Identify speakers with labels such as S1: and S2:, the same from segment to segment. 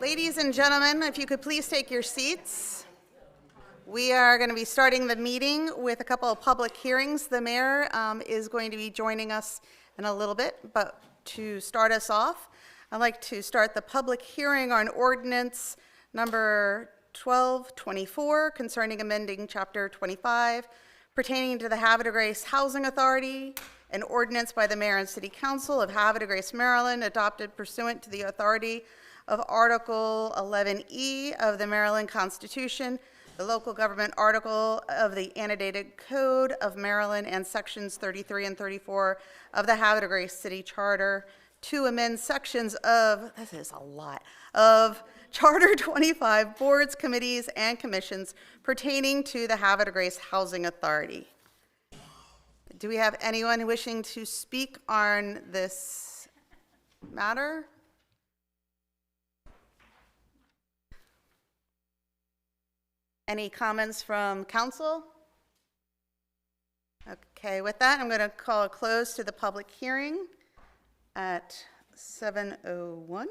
S1: Ladies and gentlemen, if you could please take your seats. We are going to be starting the meeting with a couple of public hearings. The mayor is going to be joining us in a little bit, but to start us off, I'd like to start the public hearing on ordinance number 1224 concerning amending chapter 25 pertaining to the Havre de Grace Housing Authority, an ordinance by the mayor and city council of Havre de Grace, Maryland, adopted pursuant to the authority of Article 11E of the Maryland Constitution, the local government article of the annotated code of Maryland, and sections 33 and 34 of the Havre de Grace City Charter to amend sections of, this is a lot, of Charter 25 boards, committees, and commissions pertaining to the Havre de Grace Housing Authority. Do we have anyone wishing to speak on this matter? Any comments from council? Okay, with that, I'm going to call a close to the public hearing at 7:01.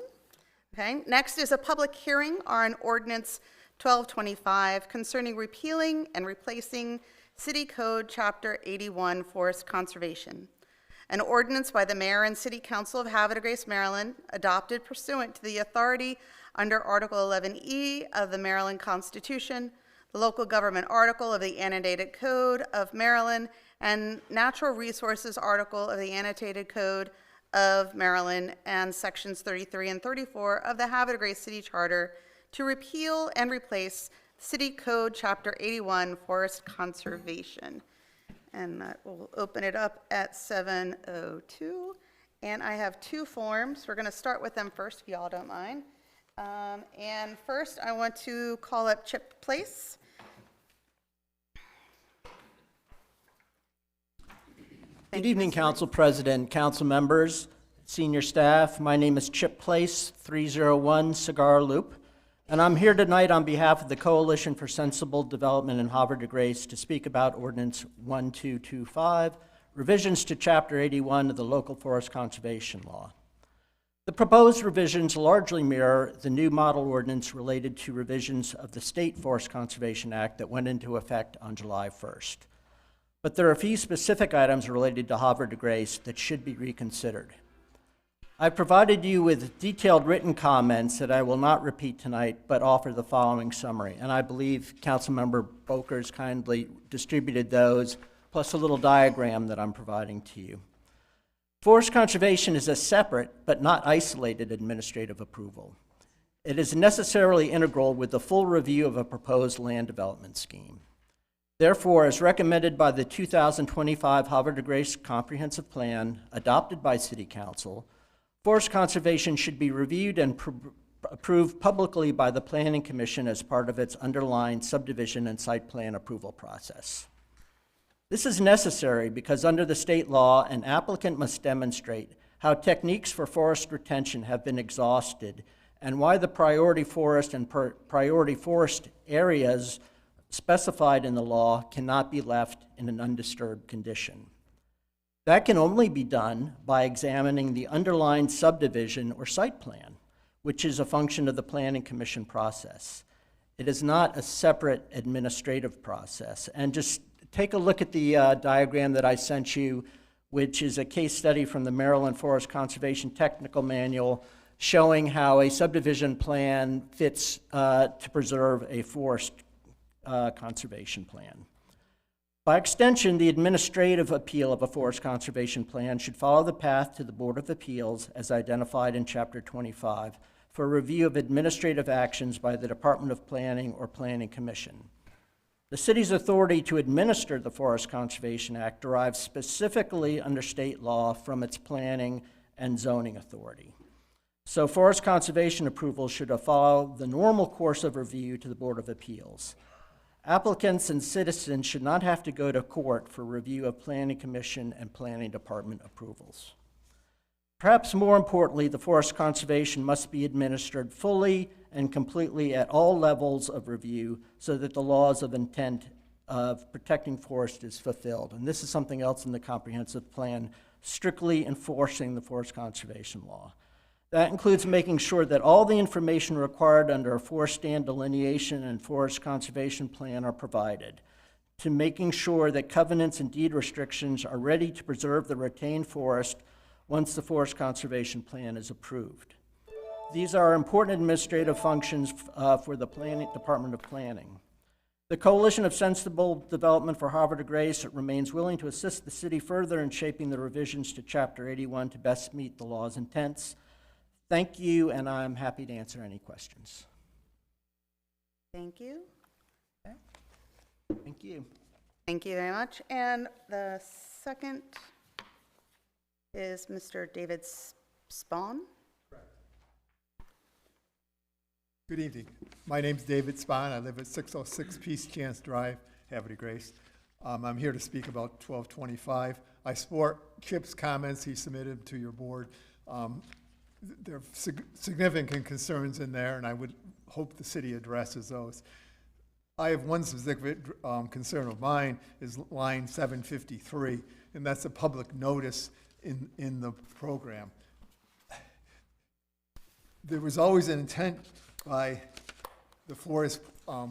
S1: Okay, next is a public hearing on ordinance 1225 concerning repealing and replacing City Code Chapter 81 Forest Conservation. An ordinance by the mayor and city council of Havre de Grace, Maryland, adopted pursuant to the authority under Article 11E of the Maryland Constitution, the local government article of the annotated code of Maryland, and natural resources article of the annotated code of Maryland, and sections 33 and 34 of the Havre de Grace City Charter to repeal and replace City Code Chapter 81 Forest Conservation. And that will open it up at 7:02. And I have two forms. We're going to start with them first, if y'all don't mind. And first, I want to call up Chip Place.
S2: Good evening, Council President, Council members, senior staff. My name is Chip Place, 301 Cigar Loop, and I'm here tonight on behalf of the Coalition for Sensible Development in Havre de Grace to speak about Ordinance 1225, revisions to Chapter 81 of the Local Forest Conservation Law. The proposed revisions largely mirror the new model ordinance related to revisions of the State Forest Conservation Act that went into effect on July 1st. But there are a few specific items related to Havre de Grace that should be reconsidered. I've provided you with detailed written comments that I will not repeat tonight, but offer the following summary. And I believe Councilmember Boker's kindly distributed those, plus a little diagram that I'm providing to you. Forest conservation is a separate but not isolated administrative approval. It is necessarily integral with the full review of a proposed land development scheme. Therefore, as recommended by the 2025 Havre de Grace Comprehensive Plan adopted by City Council, forest conservation should be reviewed and approved publicly by the Planning Commission as part of its underlying subdivision and site plan approval process. This is necessary because under the state law, an applicant must demonstrate how techniques for forest retention have been exhausted and why the priority forest and priority forest areas specified in the law cannot be left in an undisturbed condition. That can only be done by examining the underlying subdivision or site plan, which is a function of the Planning Commission process. It is not a separate administrative process. And just take a look at the diagram that I sent you, which is a case study from the Maryland Forest Conservation Technical Manual showing how a subdivision plan fits to preserve a forest conservation plan. By extension, the administrative appeal of a forest conservation plan should follow the path to the Board of Appeals as identified in Chapter 25 for review of administrative actions by the Department of Planning or Planning Commission. The city's authority to administer the Forest Conservation Act derives specifically under state law from its planning and zoning authority. So forest conservation approval should follow the normal course of review to the Board of Appeals. Applicants and citizens should not have to go to court for review of Planning Commission and Planning Department approvals. Perhaps more importantly, the forest conservation must be administered fully and completely at all levels of review so that the laws of intent of protecting forest is fulfilled. And this is something else in the comprehensive plan, strictly enforcing the forest conservation law. That includes making sure that all the information required under a forest stand delineation and forest conservation plan are provided, to making sure that covenants and deed restrictions are ready to preserve the retained forest once the forest conservation plan is approved. These are important administrative functions for the Department of Planning. The Coalition of Sensible Development for Havre de Grace remains willing to assist the city further in shaping the revisions to Chapter 81 to best meet the law's intents. Thank you, and I'm happy to answer any questions.
S1: Thank you.
S2: Thank you.
S1: Thank you very much. And the second is Mr. David Spahn.
S3: Good evening. My name's David Spahn. I live at 606 Peace Chance Drive, Havre de Grace. I'm here to speak about 1225. I support Chip's comments he submitted to your board. There are significant concerns in there, and I would hope the city addresses those. I have one specific concern of mine is line 753, and that's a public notice in the program. There was always an intent by the Forest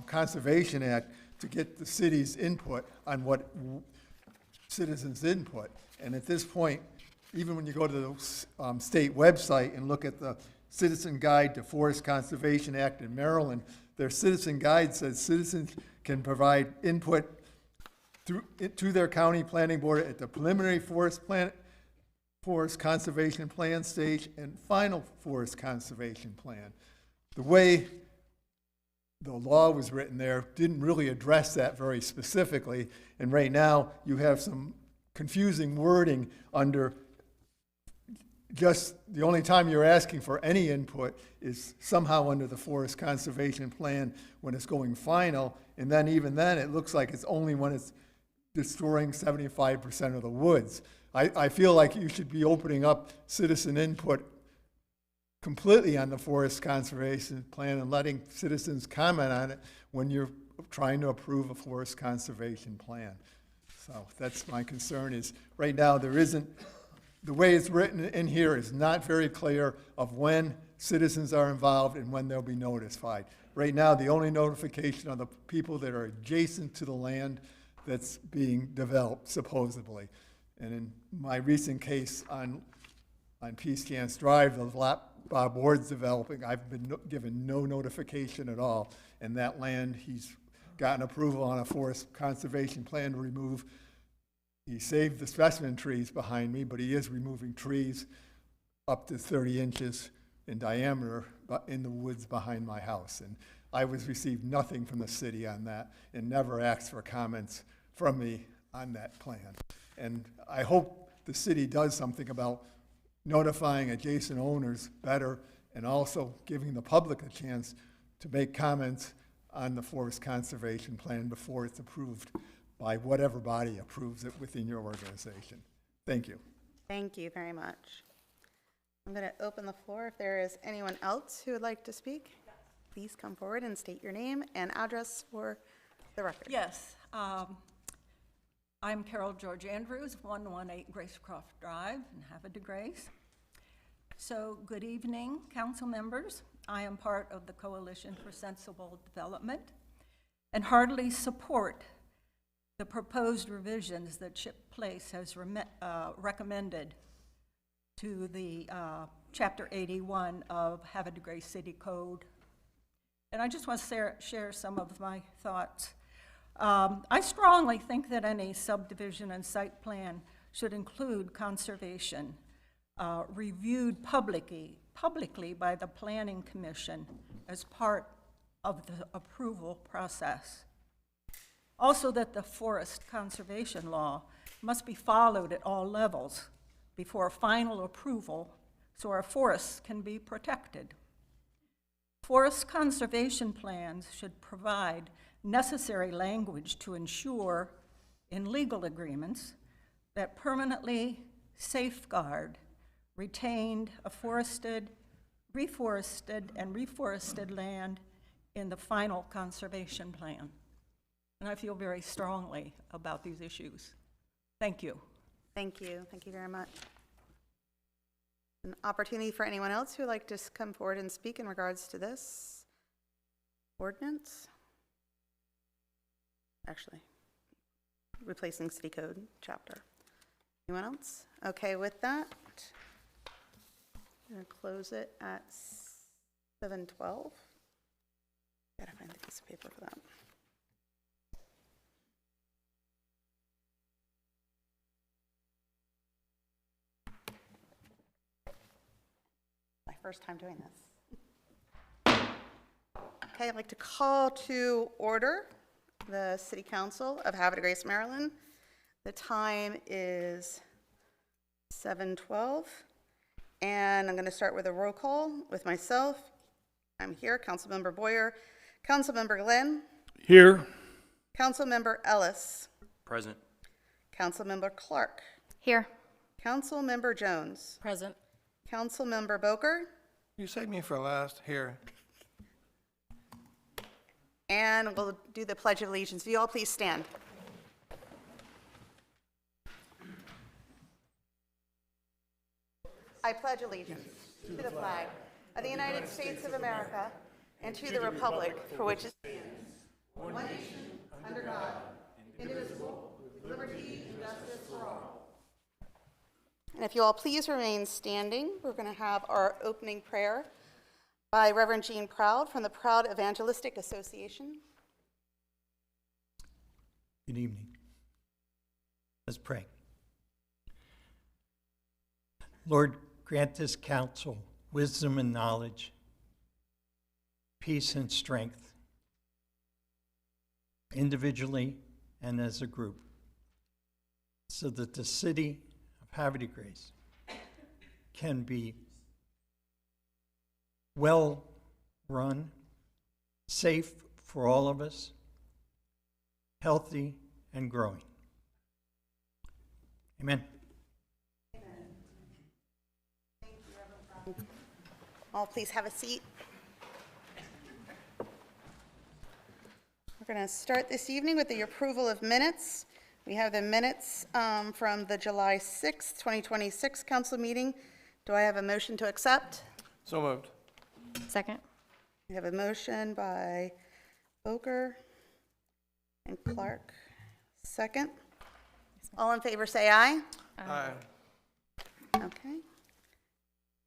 S3: Conservation Act to get the city's input on what citizens' input. And at this point, even when you go to the state website and look at the Citizen Guide to Forest Conservation Act in Maryland, their citizen guide says citizens can provide input to their county planning board at the preliminary forest conservation plan stage and final forest conservation plan. The way the law was written there didn't really address that very specifically, and right now you have some confusing wording under just the only time you're asking for any input is somehow under the forest conservation plan when it's going final, and then even then it looks like it's only when it's destroying 75% of the woods. I feel like you should be opening up citizen input completely on the forest conservation plan and letting citizens comment on it when you're trying to approve a forest conservation plan. So that's my concern is right now there isn't, the way it's written in here is not very clear of when citizens are involved and when they'll be notified. Right now, the only notification are the people that are adjacent to the land that's being developed, supposedly. And in my recent case on Peace Chance Drive, the lot Bob Ward's developing, I've been given no notification at all. And that land, he's gotten approval on a forest conservation plan to remove. He saved the specimen trees behind me, but he is removing trees up to 30 inches in diameter in the woods behind my house. And I received nothing from the city on that and never asked for comments from me on that plan. And I hope the city does something about notifying adjacent owners better and also giving the public a chance to make comments on the forest conservation plan before it's approved by whatever body approves it within your organization. Thank you.
S1: Thank you very much. I'm going to open the floor. If there is anyone else who would like to speak, please come forward and state your name and address for the record.
S4: Yes. I'm Carol George Andrews, 118 Gracecroft Drive in Havre de Grace. So good evening, council members. I am part of the Coalition for Sensible Development and heartily support the proposed revisions that Chip Place has recommended to the Chapter 81 of Havre de Grace City Code. And I just want to share some of my thoughts. I strongly think that any subdivision and site plan should include conservation, reviewed publicly by the Planning Commission as part of the approval process. Also, that the forest conservation law must be followed at all levels before final approval so our forests can be protected. Forest conservation plans should provide necessary language to ensure in legal agreements that permanently safeguard retained, afforested, reforested, and reforested land in the final conservation plan. And I feel very strongly about these issues. Thank you.
S1: Thank you. Thank you very much. An opportunity for anyone else who would like to come forward and speak in regards to this ordinance. Actually, replacing city code chapter. Anyone else? Okay, with that, I'm going to close it at 7:12. Gotta find the piece of paper for that. My first time doing this. Okay, I'd like to call to order the City Council of Havre de Grace, Maryland. The time is 7:12, and I'm going to start with a roll call with myself. I'm here, Councilmember Boyer, Councilmember Glenn,
S5: Here.
S1: Councilmember Ellis,
S5: Present.
S1: Councilmember Clark,
S6: Here.
S1: Councilmember Jones,
S6: Present.
S1: Councilmember Boker,
S5: You saved me for last. Here.
S1: and we'll do the Pledge of Allegiance. Will you all please stand? I pledge allegiance to the flag of the United States of America and to the republic for which it stands, one nation, under God, indivisible, with liberty and justice for all. And if you all please remain standing, we're going to have our opening prayer by Reverend Jean Proud from the Proud Evangelistic Association.
S7: Good evening. Let's pray. Lord, grant this council wisdom and knowledge, peace and strength, individually and as a group, so that the city of Havre de Grace can be well run, safe for all of us, healthy and growing. Amen.
S1: All please have a seat. We're going to start this evening with the approval of minutes. We have the minutes from the July 6th, 2026 council meeting. Do I have a motion to accept?
S5: So moved.
S6: Second.
S1: We have a motion by Boker and Clark. Second. All in favor say aye.
S5: Aye.
S1: Okay.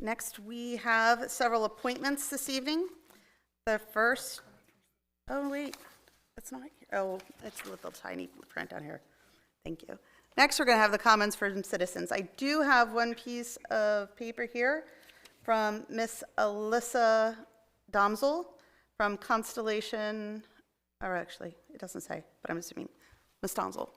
S1: Next, we have several appointments this evening. The first, oh wait, it's not here. Oh, it's a little tiny print down here. Thank you. Next, we're going to have the comments from citizens. I do have one piece of paper here from Miss Alyssa Domzel from Constellation, or actually, it doesn't say, but I'm assuming Miss Domzel.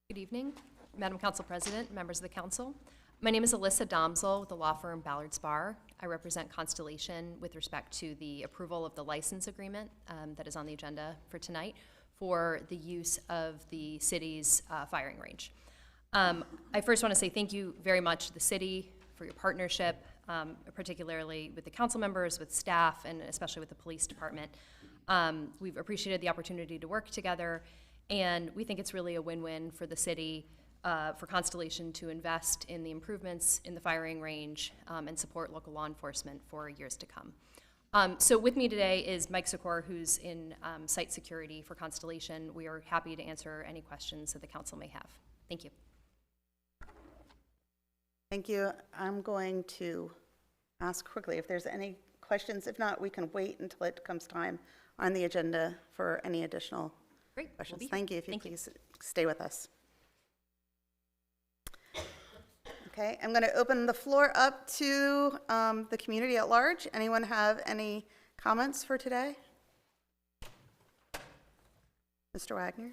S6: Good evening, Madam Council President, members of the council. My name is Alyssa Domzel with the law firm Ballard Spahr. I represent Constellation with respect to the approval of the license agreement that is on the agenda for tonight for the use of the city's firing range. I first want to say thank you very much to the city for your partnership, particularly with the council members, with staff, and especially with the police department. We've appreciated the opportunity to work together, and we think it's really a win-win for the city, for Constellation to invest in the improvements in the firing range and support local law enforcement for years to come. So with me today is Mike Secor, who's in site security for Constellation. We are happy to answer any questions that the council may have. Thank you.
S1: Thank you. I'm going to ask quickly if there's any questions. If not, we can wait until it comes time on the agenda for any additional
S6: Great.
S1: questions.
S6: We'll be here.
S1: Thank you. If you
S6: Thank you.
S1: please stay with us. Okay, I'm going to open the floor up to the community at large. Anyone have any comments for today? Mr. Wagner?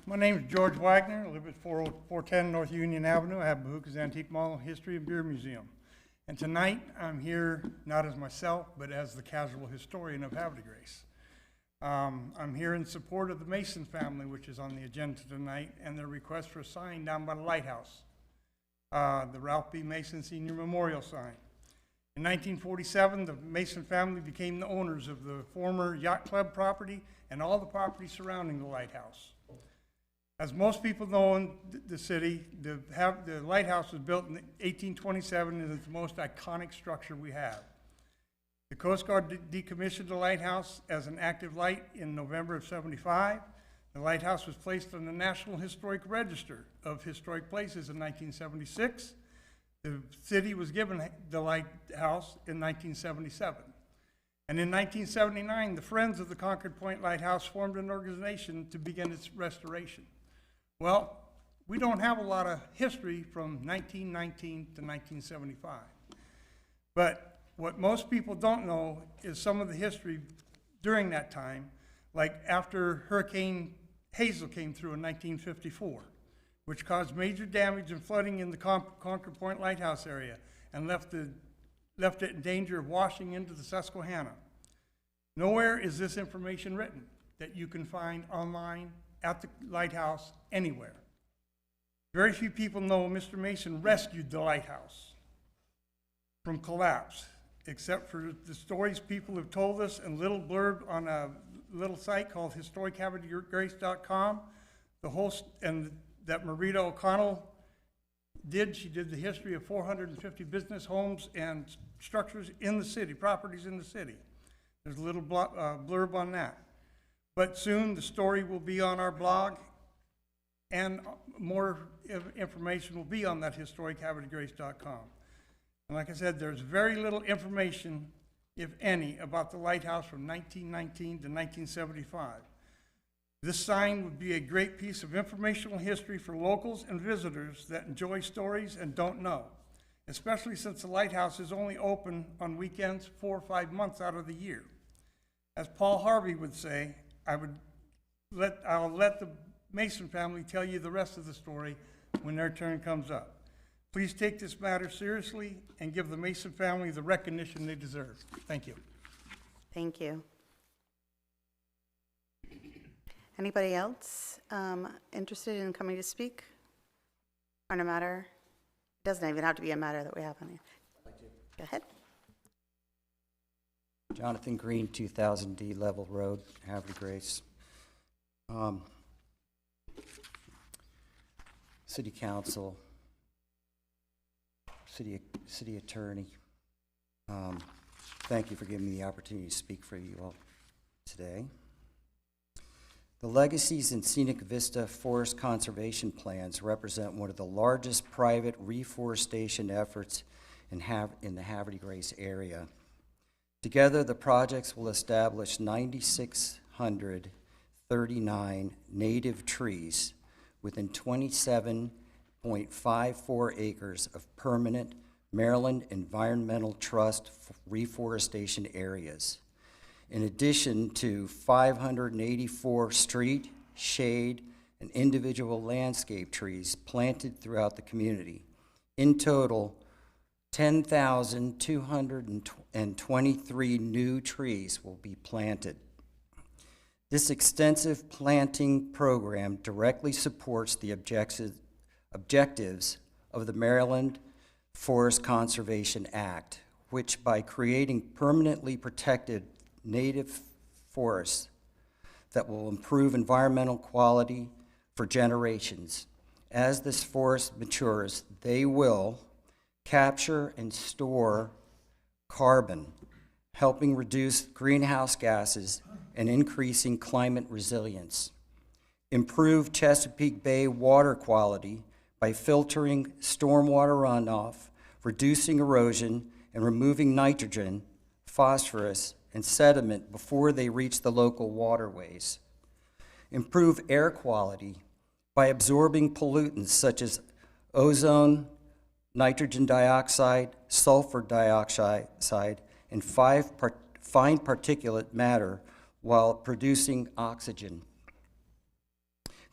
S8: My name is George Wagner. I live at 410 North Union Avenue. I have Bahuka's Antique Mall, History and Beer Museum. And tonight, I'm here not as myself, but as the casual historian of Havre de Grace. I'm here in support of the Mason family, which is on the agenda tonight, and their request for a sign down by the lighthouse, the Ralph B. Mason Senior Memorial sign. In 1947, the Mason family became the owners of the former yacht club property and all the property surrounding the lighthouse. As most people know in the city, the lighthouse was built in 1827 and it's the most iconic structure we have. The Coast Guard decommissioned the lighthouse as an active light in November of '75. The lighthouse was placed on the National Historic Register of Historic Places in 1976. The city was given the lighthouse in 1977. And in 1979, the Friends of the Concord Point Lighthouse formed an organization to begin its restoration. Well, we don't have a lot of history from 1919 to 1975. But what most people don't know is some of the history during that time, like after Hurricane Hazel came through in 1954, which caused major damage and flooding in the Concord Point Lighthouse area and left it in danger of washing into the Susquehanna. Nowhere is this information written that you can find online at the lighthouse anywhere. Very few people know Mr. Mason rescued the lighthouse from collapse, except for the stories people have told us and little blurb on a little site called historichavregrace.com. That Marita O'Connell did. She did the history of 450 business homes and structures in the city, properties in the city. There's a little blurb on that. But soon the story will be on our blog, and more information will be on that historichavregrace.com. And like I said, there's very little information, if any, about the lighthouse from 1919 to 1975. This sign would be a great piece of informational history for locals and visitors that enjoy stories and don't know, especially since the lighthouse is only open on weekends 4 or 5 months out of the year. As Paul Harvey would say, I'll let the Mason family tell you the rest of the story when their turn comes up. Please take this matter seriously and give the Mason family the recognition they deserve. Thank you.
S1: Thank you. Anybody else interested in coming to speak on a matter? It doesn't even have to be a matter that we have on here. Go ahead.
S9: Jonathan Green, 2000 D Level Road, Havre Grace. City Council, City Attorney, thank you for giving me the opportunity to speak for you all today. The Legacies and Scenic Vista Forest Conservation Plans represent one of the largest private reforestation efforts in the Havre Grace area. Together, the projects will establish 9,639 native trees within 27.54 acres of permanent Maryland Environmental Trust reforestation areas, in addition to 584 street, shade, and individual landscape trees planted throughout the community. In total, 10,223 new trees will be planted. This extensive planting program directly supports the objectives of the Maryland Forest Conservation Act, which, by creating permanently protected native forests that will improve environmental quality for generations. As this forest matures, they will capture and store carbon, helping reduce greenhouse gases and increasing climate resilience. Improve Chesapeake Bay water quality by filtering stormwater runoff, reducing erosion, and removing nitrogen, phosphorus, and sediment before they reach the local waterways. Improve air quality by absorbing pollutants such as ozone, nitrogen dioxide, sulfur dioxide, and fine particulate matter while producing oxygen.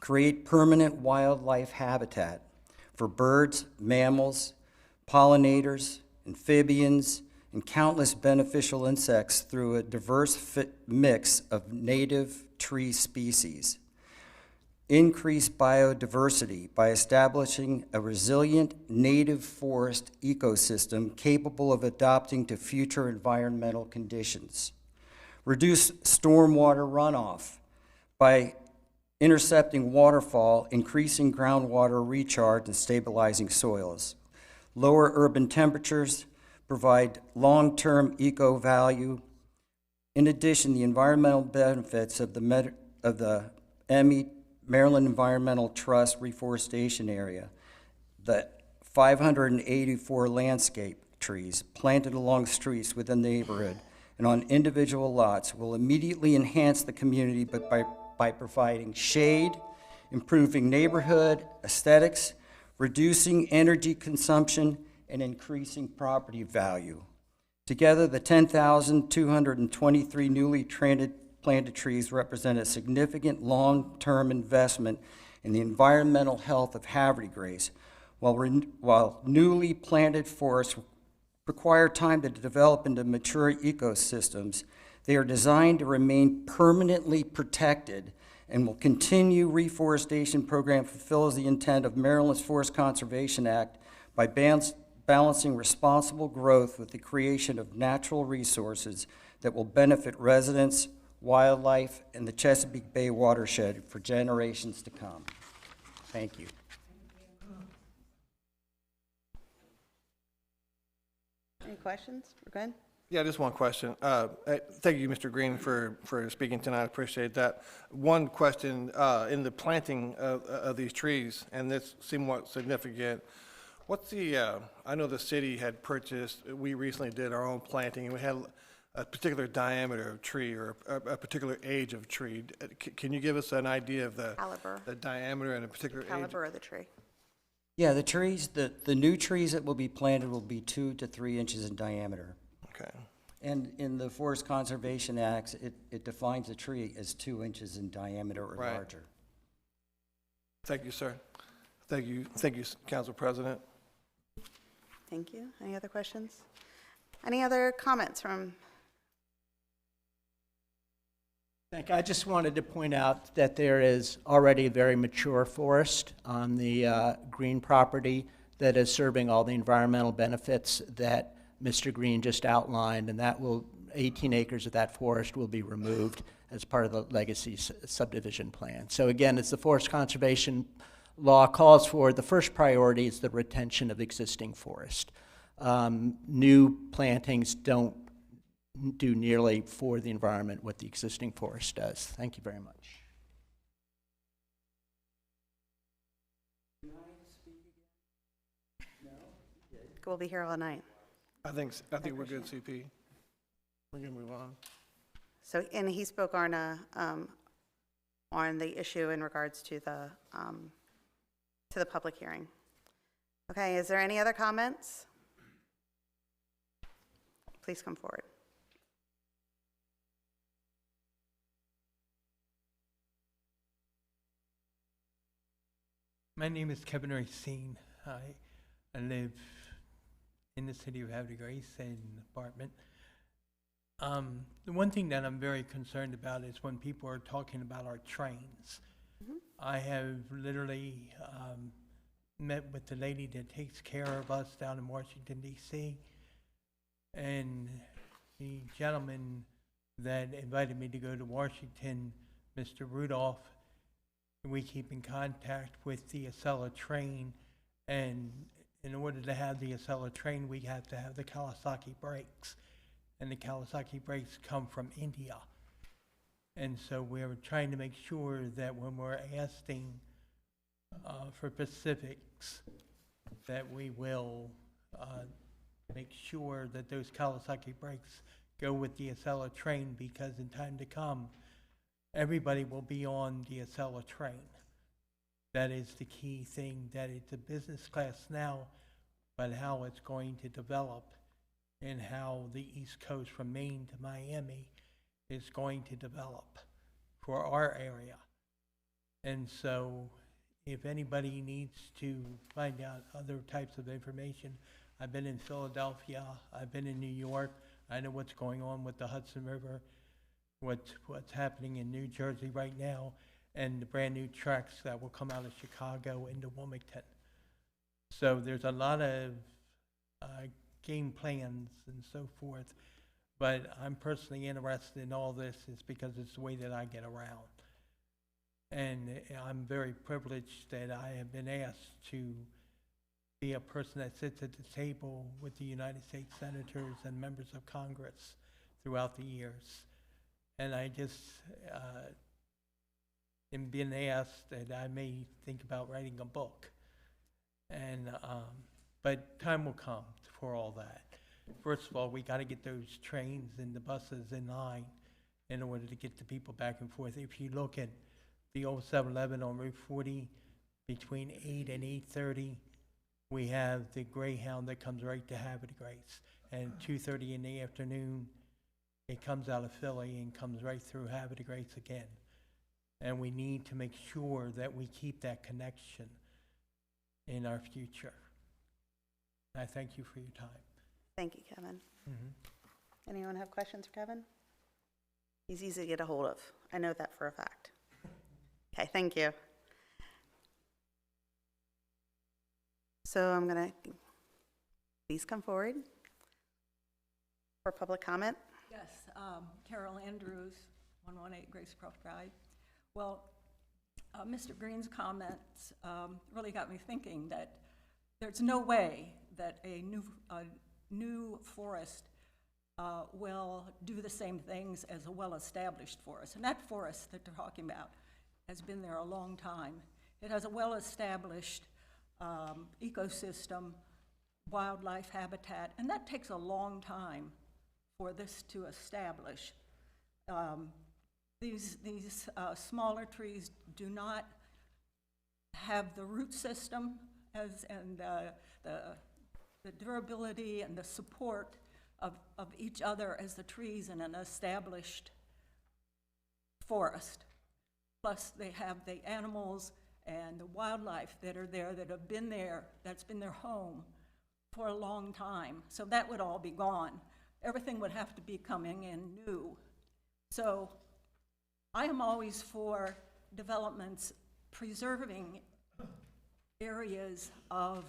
S9: Create permanent wildlife habitat for birds, mammals, pollinators, amphibians, and countless beneficial insects through a diverse mix of native tree species. increase biodiversity by establishing a resilient native forest ecosystem capable of adapting to future environmental conditions. Reduce stormwater runoff by intercepting waterfall, increasing groundwater recharge, and stabilizing soils. Lower urban temperatures, provide long-term eco-value. In addition, the environmental benefits of the ME Maryland Environmental Trust reforestation area, the 584 landscape trees planted along streets within the neighborhood and on individual lots will immediately enhance the community by providing shade, improving neighborhood aesthetics, reducing energy consumption, and increasing property value. Together, the 10,223 newly planted trees represent a significant long-term investment in the environmental health of Havre Grace. While newly planted forests require time to develop into mature ecosystems, they are designed to remain permanently protected and will continue reforestation program fulfills the intent of Maryland's Forest Conservation Act by balancing responsible growth with the creation of natural resources that will benefit residents, wildlife, and the Chesapeake Bay watershed for generations to come. Thank you.
S1: Any questions? We're good?
S5: Yeah, just one question. Thank you, Mr. Green, for speaking tonight. I appreciate that. One question, in the planting of these trees, and this somewhat significant, what's the, I know the city had purchased, we recently did our own planting, and we had a particular diameter of tree or a particular age of tree. Can you give us an idea of the
S1: Caliber.
S5: the diameter and a particular age?
S1: Caliber of the tree.
S9: Yeah, the trees, the new trees that will be planted will be 2 to 3 inches in diameter.
S5: Okay.
S9: And in the Forest Conservation Act, it defines a tree as 2 inches in diameter or
S5: Right.
S9: larger.
S5: Thank you, sir. Thank you, Council President.
S1: Thank you. Any other questions? Any other comments from?
S2: I just wanted to point out that there is already a very mature forest on the Green property that is serving all the environmental benefits that Mr. Green just outlined, and that will, 18 acres of that forest will be removed as part of the legacy subdivision plan. So again, as the Forest Conservation Law calls for, the first priority is the retention of existing forest. New plantings don't do nearly for the environment what the existing forest does. Thank you very much.
S1: We'll be here all night.
S5: I think we're good, CP. We can move on.
S1: So, and he spoke on the issue in regards to the public hearing. Okay, is there any other comments? Please come forward.
S10: My name is Kevin Racine. I live in the city of Havre Grace in an apartment. The one thing that I'm very concerned about is when people are talking about our trains. I have literally met with the lady that takes care of us down in Washington, D.C., and the gentleman that invited me to go to Washington, Mr. Rudolph. We keep in contact with the Acela train, and in order to have the Acela train, we have to have the Kawasaki brakes, and the Kawasaki brakes come from India. And so we're trying to make sure that when we're asking for specifics, that we will make sure that those Kawasaki brakes go with the Acela train, because in time to come, everybody will be on the Acela train. That is the key thing, that it's a business class now, but how it's going to develop and how the East Coast from Maine to Miami is going to develop for our area. And so if anybody needs to find out other types of information, I've been in Philadelphia, I've been in New York, I know what's going on with the Hudson River, what's happening in New Jersey right now, and the brand-new trucks that will come out of Chicago into Wilmington. So there's a lot of game plans and so forth, but I'm personally interested in all this is because it's the way that I get around. And I'm very privileged that I have been asked to be a person that sits at the table with the United States senators and members of Congress throughout the years. And I just am being asked that I may think about writing a book. And but time will come for all that. First of all, we got to get those trains and the buses in line in order to get the people back and forth. If you look at the old 7-Eleven on Route 40, between 8 and 8:30, we have the Greyhound that comes right to Havre de Grace. And 2:30 in the afternoon, it comes out of Philly and comes right through Havre de Grace again. And we need to make sure that we keep that connection in our future. I thank you for your time.
S1: Thank you, Kevin. Anyone have questions for Kevin? He's easy to get a hold of. I know that for a fact. Okay, thank you. So I'm going to, please come forward for public comment.
S4: Yes, Carol Andrews, 118 Gracecroft Drive. Well, Mr. Green's comments really got me thinking that there's no way that a new forest will do the same things as a well-established forest. And that forest that they're talking about has been there a long time. It has a well-established ecosystem, wildlife habitat, and that takes a long time for this to establish. These smaller trees do not have the root system and the durability and the support of each other as the trees in an established forest. Plus, they have the animals and the wildlife that are there that have been there, that's been their home for a long time. So that would all be gone. Everything would have to be coming in new. So I am always for developments preserving areas of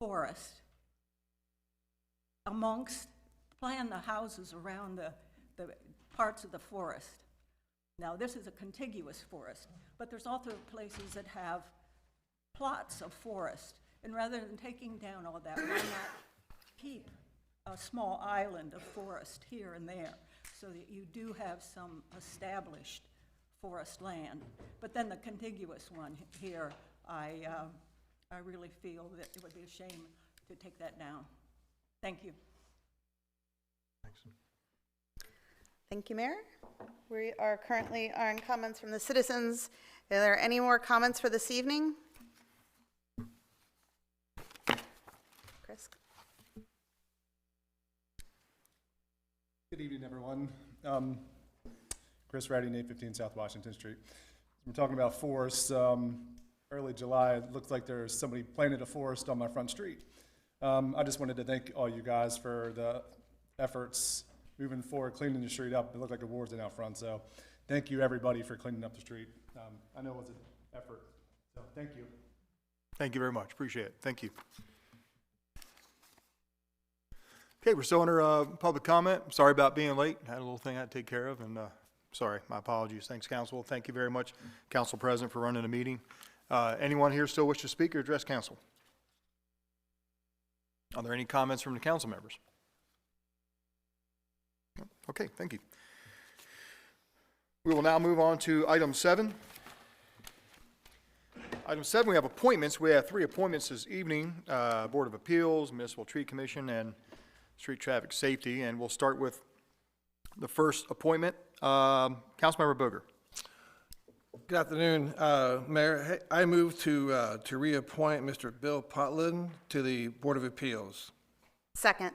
S4: forest amongst, plan the houses around the parts of the forest. Now, this is a contiguous forest, but there's also places that have plots of forest. And rather than taking down all that, why not keep a small island of forest here and there so that you do have some established forest land? But then the contiguous one here, I really feel that it would be a shame to take that down. Thank you.
S1: Thank you, Mayor. We are currently on comments from the citizens. Are there any more comments for this evening? Chris?
S11: Good evening, everyone. Chris Reddy, 815 South Washington Street. We're talking about forests. Early July, it looked like there's somebody planted a forest on my front street. I just wanted to thank all you guys for the efforts moving forward, cleaning the street up. It looked like a war's in out front, so thank you, everybody, for cleaning up the street. I know it was an effort, so thank you.
S12: Thank you very much. Appreciate it. Thank you. Okay, we're still under public comment. Sorry about being late. Had a little thing I had to take care of, and sorry, my apologies. Thanks, Council. Thank you very much, Council President, for running the meeting. Anyone here still wish to speak or address Council? Are there any comments from the Council members? Okay, thank you. We will now move on to item 7. Item 7, we have appointments. We have 3 appointments this evening, Board of Appeals, Municipal Tree Commission, and Street Traffic Safety. And we'll start with the first appointment. Councilmember Booger.
S5: Good afternoon, Mayor. I move to reappoint Mr. Bill Putland to the Board of Appeals.
S1: Second.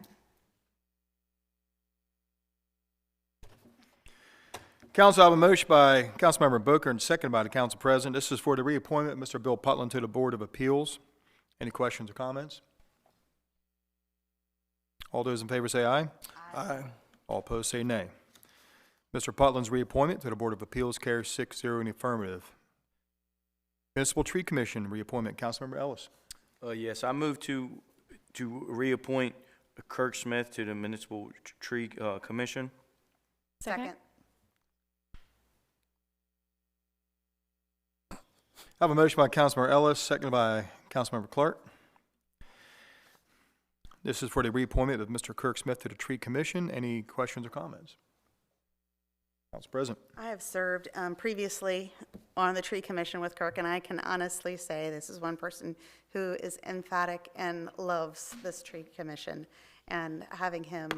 S12: Council, I have a motion by Councilmember Booker and seconded by the Council President. This is for the reappointment of Mr. Bill Putland to the Board of Appeals. Any questions or comments? All those in favor say aye.
S5: Aye.
S12: All opposed say nay. Mr. Putland's reappointment to the Board of Appeals carries 6-0 in the affirmative. Municipal Tree Commission, reappointment, Councilmember Ellis.
S13: Yes, I move to reappoint Kirk Smith to the Municipal Tree Commission.
S1: Second.
S12: I have a motion by Councilmember Ellis, seconded by Councilmember Clark. This is for the reappointment of Mr. Kirk Smith to the Tree Commission. Any questions or comments? Council President.
S1: I have served previously on the tree commission with Kirk, and I can honestly say this is one person who is emphatic and loves this tree commission. And having him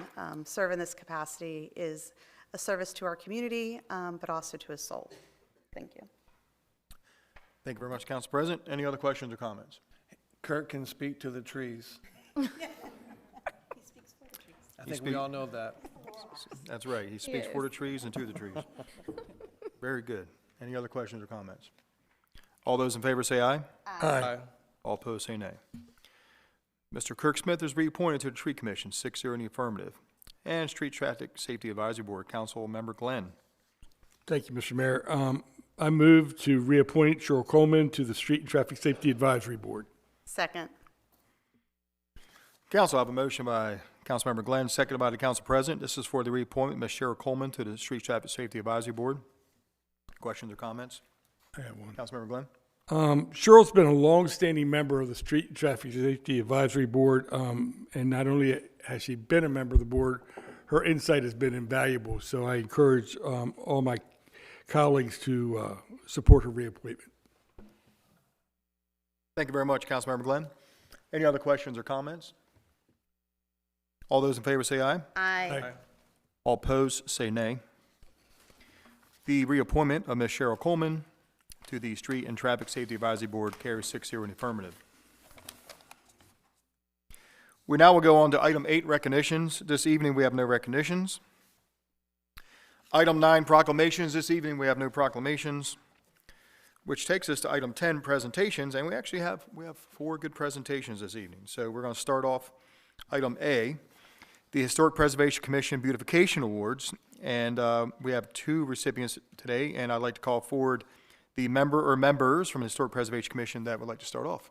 S1: serve in this capacity is a service to our community, but also to his soul. Thank you.
S12: Thank you very much, Council President. Any other questions or comments?
S5: Kirk can speak to the trees. I think we all know that.
S12: That's right. He speaks for the trees and to the trees. Very good. Any other questions or comments? All those in favor say aye.
S5: Aye.
S12: All opposed say nay. Mr. Kirk Smith is reappointed to the Tree Commission, 6-0 in the affirmative. And Street Traffic Safety Advisory Board, Council Member Glenn.
S14: Thank you, Mr. Mayor. I move to reappoint Cheryl Coleman to the Street and Traffic Safety Advisory Board.
S1: Second.
S12: Council, I have a motion by Councilmember Glenn, seconded by the Council President. This is for the reappointment of Ms. Cheryl Coleman to the Street Traffic Safety Advisory Board. Questions or comments?
S14: I have one.
S12: Councilmember Glenn?
S14: Cheryl's been a long-standing member of the Street and Traffic Safety Advisory Board, and not only has she been a member of the board, her insight has been invaluable. So I encourage all my colleagues to support her reappointment.
S12: Thank you very much, Councilmember Glenn. Any other questions or comments? All those in favor say aye.
S1: Aye.
S12: All opposed say nay. The reappointment of Ms. Cheryl Coleman to the Street and Traffic Safety Advisory Board carries 6-0 in the affirmative. We now will go on to item 8, recognitions. This evening we have no recognitions. Item 9, proclamations. This evening we have no proclamations, which takes us to item 10, presentations, and we actually have 4 good presentations this evening. So we're going to start off item A, the Historic Preservation Commission Beautification Awards, and we have 2 recipients today, and I'd like to call forward the member or members from the Historic Preservation Commission that would like to start off.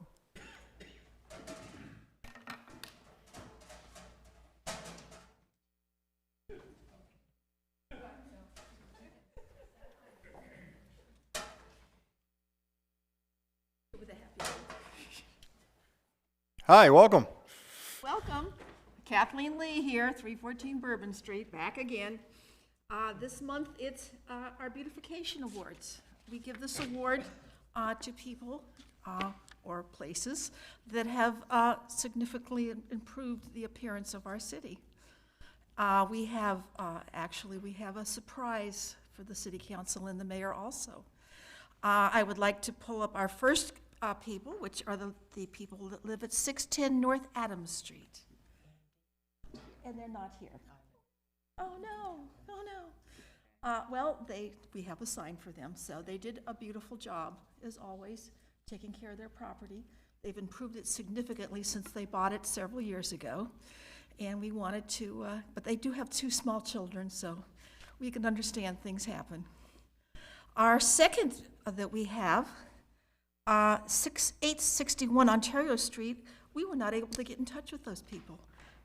S12: Hi, welcome.
S15: Welcome. Kathleen Lee here, 314 Bourbon Street, back again. This month, it's our Beautification Awards. We give this award to people or places that have significantly improved the appearance of our city. We have a surprise for the City Council and the Mayor also. I would like to pull up our first people, which are the people that live at 610 North Adams Street. And they're not here. Oh, no, oh, no. Well, we have a sign for them, so they did a beautiful job, as always, taking care of their property. They've improved it significantly since they bought it several years ago, and we wanted to, but they do have 2 small children, so we can understand things happen. Our second that we have, 861 Ontario Street, we were not able to get in touch with those people.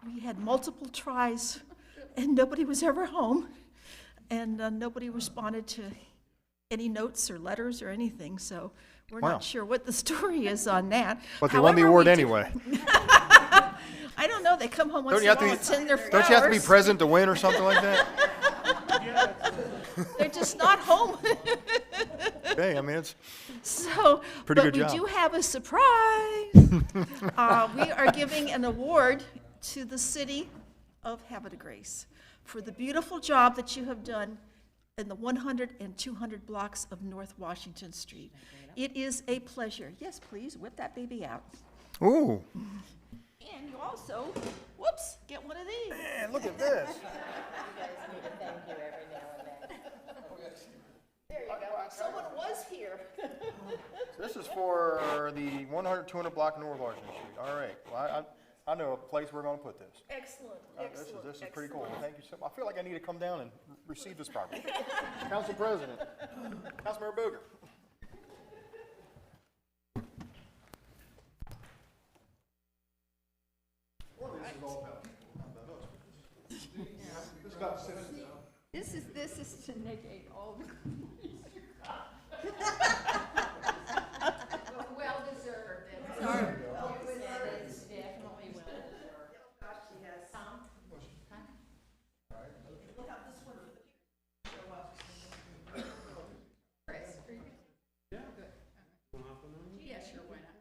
S15: We had multiple tries, and nobody was ever home, and nobody responded to any notes or letters or anything, so we're
S12: Wow.
S15: not sure what the story is on that.
S12: But they won the
S15: However,
S12: award
S15: we did-
S12: anyway.
S15: I don't know, they come home once
S12: Don't
S15: in
S12: you
S15: a
S12: have to
S15: while
S12: be,
S15: and send their flowers.
S12: don't you have to be present to win or something like that?
S15: They're just not home.
S12: Okay, I mean, it's
S15: So,
S12: Pretty
S15: but
S12: good
S15: we
S12: job.
S15: do have a surprise. We are giving an award to the city of Havre Grace for the beautiful job that you have done in the 100 and 200 blocks of North Washington Street. It is a pleasure. Yes, please, whip that baby out.
S12: ooh.
S15: And you also, whoops, get one of these.
S12: Man, look at this.
S15: There you go. Someone was here.
S12: This is for the 100, 200 block of North Washington Street. All right. Well, I know a place we're going to put this.
S15: Excellent,
S12: This is pretty cool. Thank you so much. I feel like I need to come down and receive this property. Council President, Councilmember Boger.
S15: This is to negate all the.
S6: Well deserved.
S15: Sorry.
S6: Definitely well deserved. Tom? Chris? Yeah, sure, why not?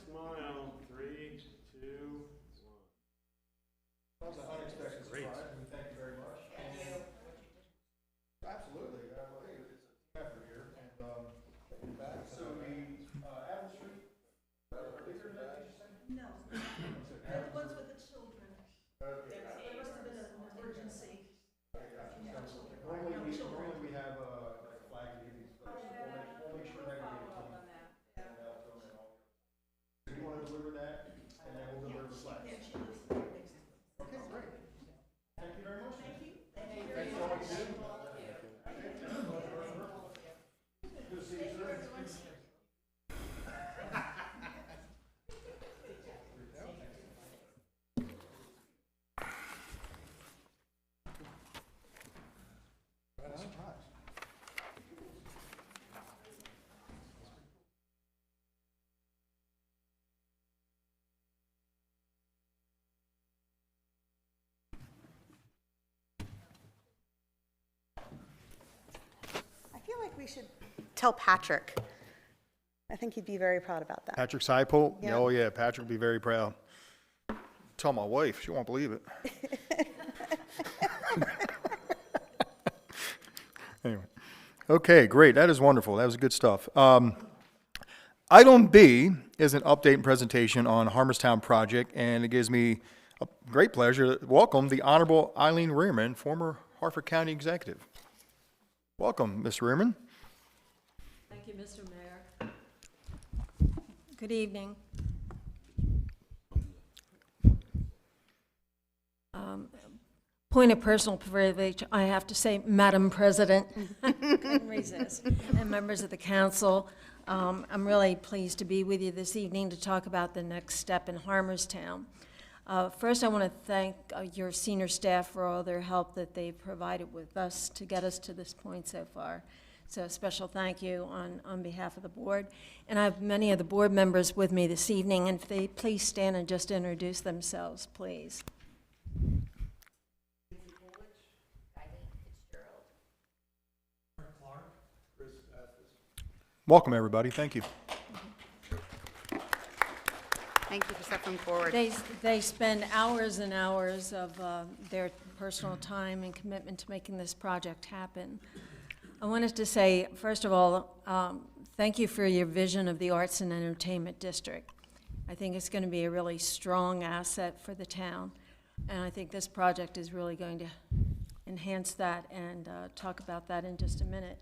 S16: Smile. 3, 2, 1.
S12: That was an unexpected surprise, and thank you very much.
S6: Thank you.
S12: Absolutely, well, hey, it's a team effort here, and, so the, Havre Street, bigger than that, did you say?
S15: No. The ones with the children. There must have been an emergency.
S12: Normally we have, like a flag to give these folks, we'll make sure that we get it to them. And they'll throw it all. So you wanna deliver that, and then we'll deliver the flag? Okay, great. Thank you very much. Thank you. Thanks for all you do. Good to see you, sir.
S1: I feel like we should tell Patrick. I think he'd be very proud about that.
S12: Patrick Seipel?
S1: Yeah.
S12: Oh, yeah, Patrick will be very proud. Tell my wife, she won't believe it. Anyway. Okay, great. That is wonderful. That was good stuff. Item B is an update and presentation on Harmerstown project, and it gives me a great pleasure to welcome the Honorable Eileen Rearman, former Harford County Executive. Welcome, Ms. Rearman.
S4: Thank you, Mr. Mayor. Good evening. Point of personal privilege, I have to say, Madam President, couldn't resist, and members of the council, I'm really pleased to be with you this evening to talk about the next step in Harmerstown. First, I want to thank your senior staff for all their help that they've provided with us to get us to this point so far. So a special thank you on behalf of the board. And I have many of the board members with me this evening, and if they please stand and just introduce themselves, please.
S12: Welcome, everybody. Thank you.
S1: Thank you for stepping forward.
S4: They spend hours and hours of their personal time and commitment to making this project happen. I wanted to say, first of all, thank you for your vision of the Arts and Entertainment District. I think it's going to be a really strong asset for the town, and I think this project is really going to enhance that, and talk about that in just a minute.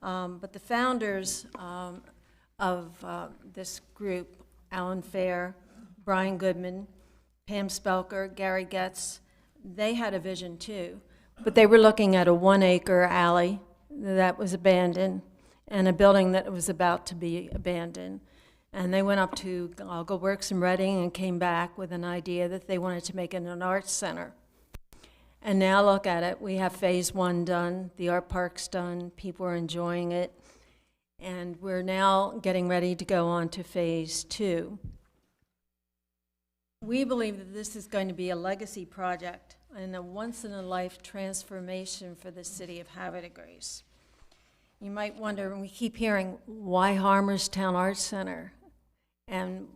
S4: But the founders of this group, Alan Fair, Brian Goodman, Pam Spelker, Gary Getz, they had a vision too, but they were looking at a 1-acre alley that was abandoned and a building that was about to be abandoned. And they went up to Go Works in Reading and came back with an idea that they wanted to make it an arts center. And now look at it, we have phase 1 done, the art park's done, people are enjoying it, and we're now getting ready to go on to phase 2. We believe that this is going to be a legacy project and a once-in-a-life transformation for the city of Havre de Grace. You might wonder, and we keep hearing, why Harmerstown Arts Center? And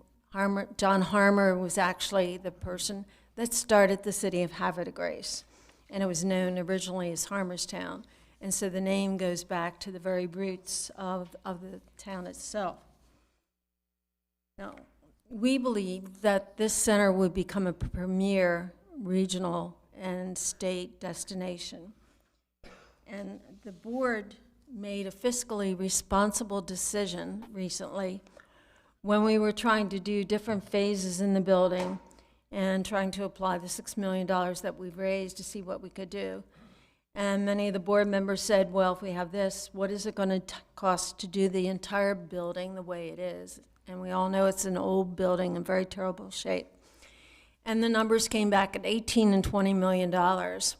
S4: John Harmer was actually the person that started the city of Havre de Grace, and it was known originally as Harmerstown. And so the name goes back to the very roots of the town itself. Now, we believe that this center would become a premier regional and state destination. And the board made a fiscally responsible decision recently when we were trying to do different phases in the building and trying to apply the $6 million that we've raised to see what we could do. And many of the board members said, well, if we have this, what is it going to cost to do the entire building the way it is?
S17: and we all know it's an old building in very terrible shape. And the numbers came back at $18 and $20 million. And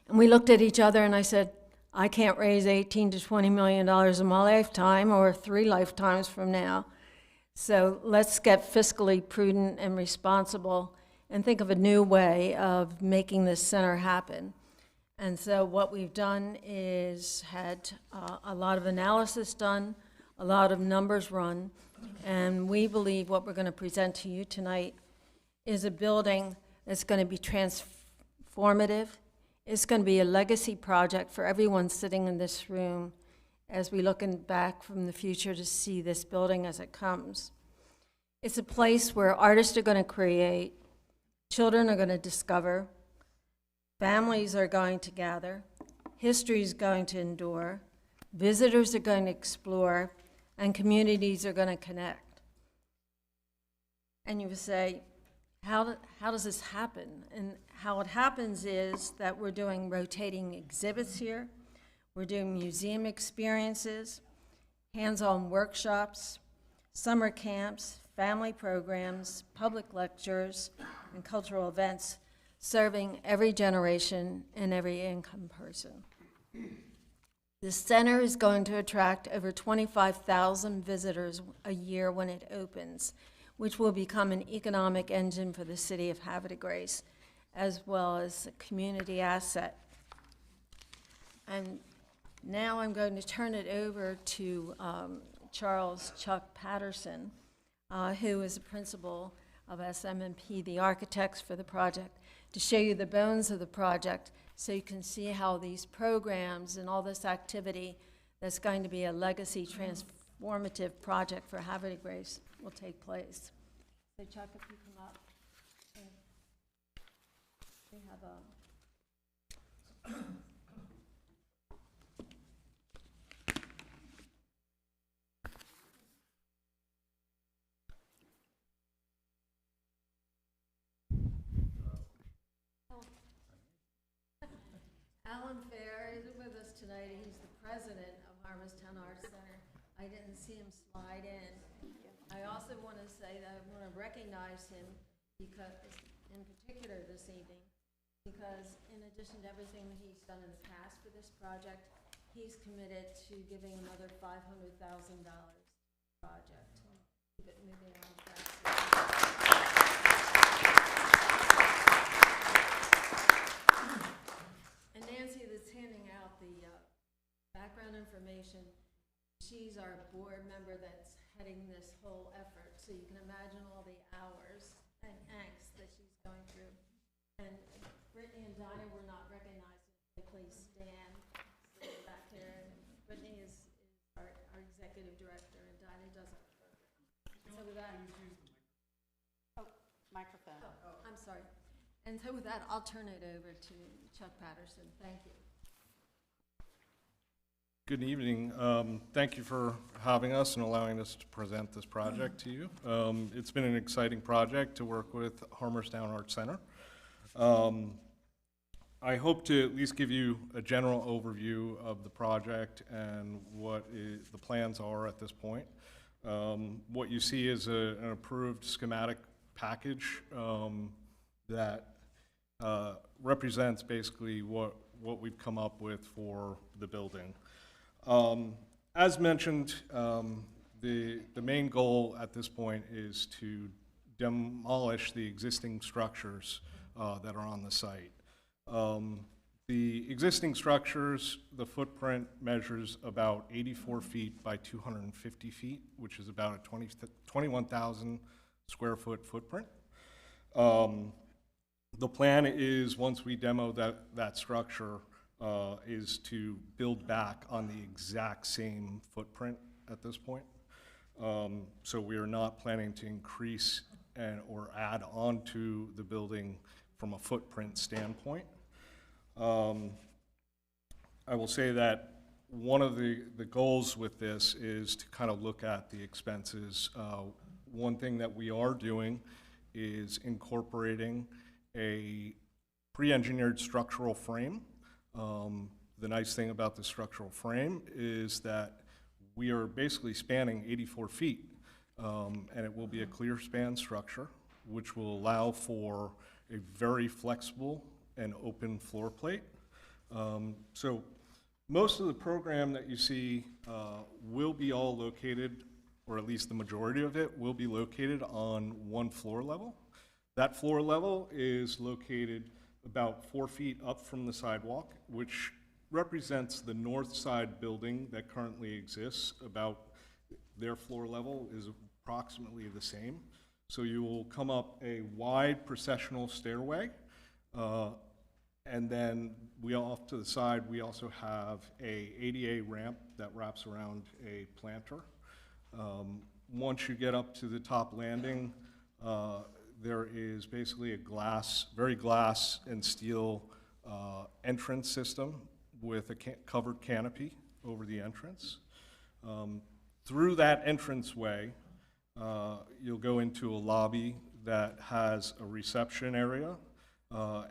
S17: we looked at each other, and I said, I can't raise $18 to $20 million in my lifetime or 3 lifetimes from now. So let's get fiscally prudent and responsible and think of a new way of making this center happen. And so what we've done is had a lot of analysis done, a lot of numbers run, and we believe what we're going to present to you tonight is a building that's going to be transformative. It's going to be a legacy project for everyone sitting in this room as we look back from the future to see this building as it comes. It's a place where artists are going to create, children are going to discover, families are going to gather, history is going to endure, visitors are going to explore, and communities are going to connect. And you would say, how does this happen? And how it happens is that we're doing rotating exhibits here, we're doing museum experiences, hands-on workshops, summer camps, family programs, public lectures, and cultural events serving every generation and every income person. The center is going to attract over 25,000 visitors a year when it opens, which will become an economic engine for the city of Havre de Grace, as well as a community asset. And now I'm going to turn it over to Charles Chuck Patterson, who is the principal of SM&P, the architects for the project, to show you the bones of the project so you can see how these programs and all this activity that's going to be a legacy transformative project for Havre de Grace will take place. So Chuck, if you come up. We have a Alan Fair is with us tonight. He's the president of Harmontown Arts Center. I didn't see him slide in. I also want to say that I want to recognize him because, in particular this evening, because in addition to everything that he's done in the past for this project, he's committed to giving another $500,000 to the project. Keep it moving on fast. And Nancy that's handing out the background information, she's our board member that's heading this whole effort. So you can imagine all the hours and angst that she's going through. And Brittany and Dinah were not recognized. Please stand back here. And Brittany is our executive director, and Dinah does our program. So with that,
S1: Microphone.
S17: oh, I'm sorry. And so with that, I'll turn it over to Chuck Patterson. Thank you.
S11: Good evening. Thank you for having us and allowing us to present this project to you. It's been an exciting project to work with Harmontown Arts Center. I hope to at least give you a general overview of the project and what the plans are at this point. What you see is an approved schematic package that represents basically what we've come up with for the building. As mentioned, the main goal at this point is to demolish the existing structures that are on the site. The existing structures, the footprint measures about 84 feet by 250 feet, which is about a 21,000 square foot footprint. The plan is, once we demo that structure, is to build back on the exact same footprint at this point. So we are not planning to increase or add on to the building from a footprint standpoint. I will say that one of the goals with this is to kind of look at the expenses. One thing that we are doing is incorporating a pre-engineered structural frame. The nice thing about the structural frame is that we are basically spanning 84 feet. and it will be a clear span structure, which will allow for a very flexible and open floor plate. So most of the program that you see will be all located, or at least the majority of it, will be located on one floor level. That floor level is located about 4 feet up from the sidewalk, which represents the north side building that currently exists. About their floor level is approximately the same. So you will come up a wide processional stairway, and then off to the side, we also have a ADA ramp that wraps around a planter. Once you get up to the top landing, there is basically a very glass and steel entrance system with a covered canopy over the entrance. Through that entranceway, you'll go into a lobby that has a reception area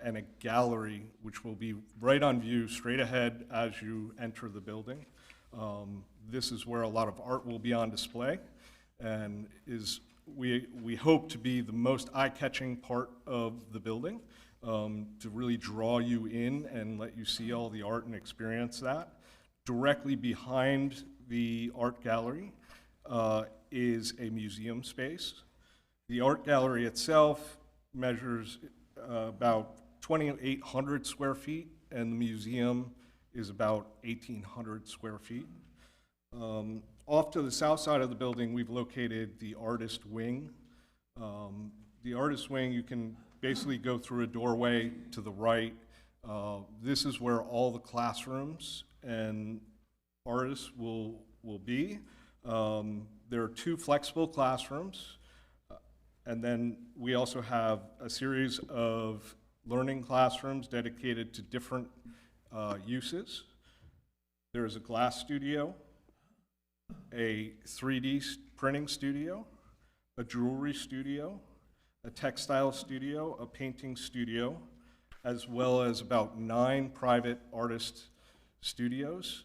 S11: and a gallery, which will be right on view straight ahead as you enter the building. This is where a lot of art will be on display, and we hope to be the most eye-catching part of the building, to really draw you in and let you see all the art and experience that. Directly behind the art gallery is a museum space. The art gallery itself measures about 2,800 square feet, and the museum is about 1,800 square feet. Off to the south side of the building, we've located the artist wing. The artist wing, you can basically go through a doorway to the right. This is where all the classrooms and artists will be. There are 2 flexible classrooms, and then we also have a series of learning classrooms dedicated to different uses. There is a glass studio, a 3D printing studio, a jewelry studio, a textile studio, a painting studio, as well as about 9 private artist studios.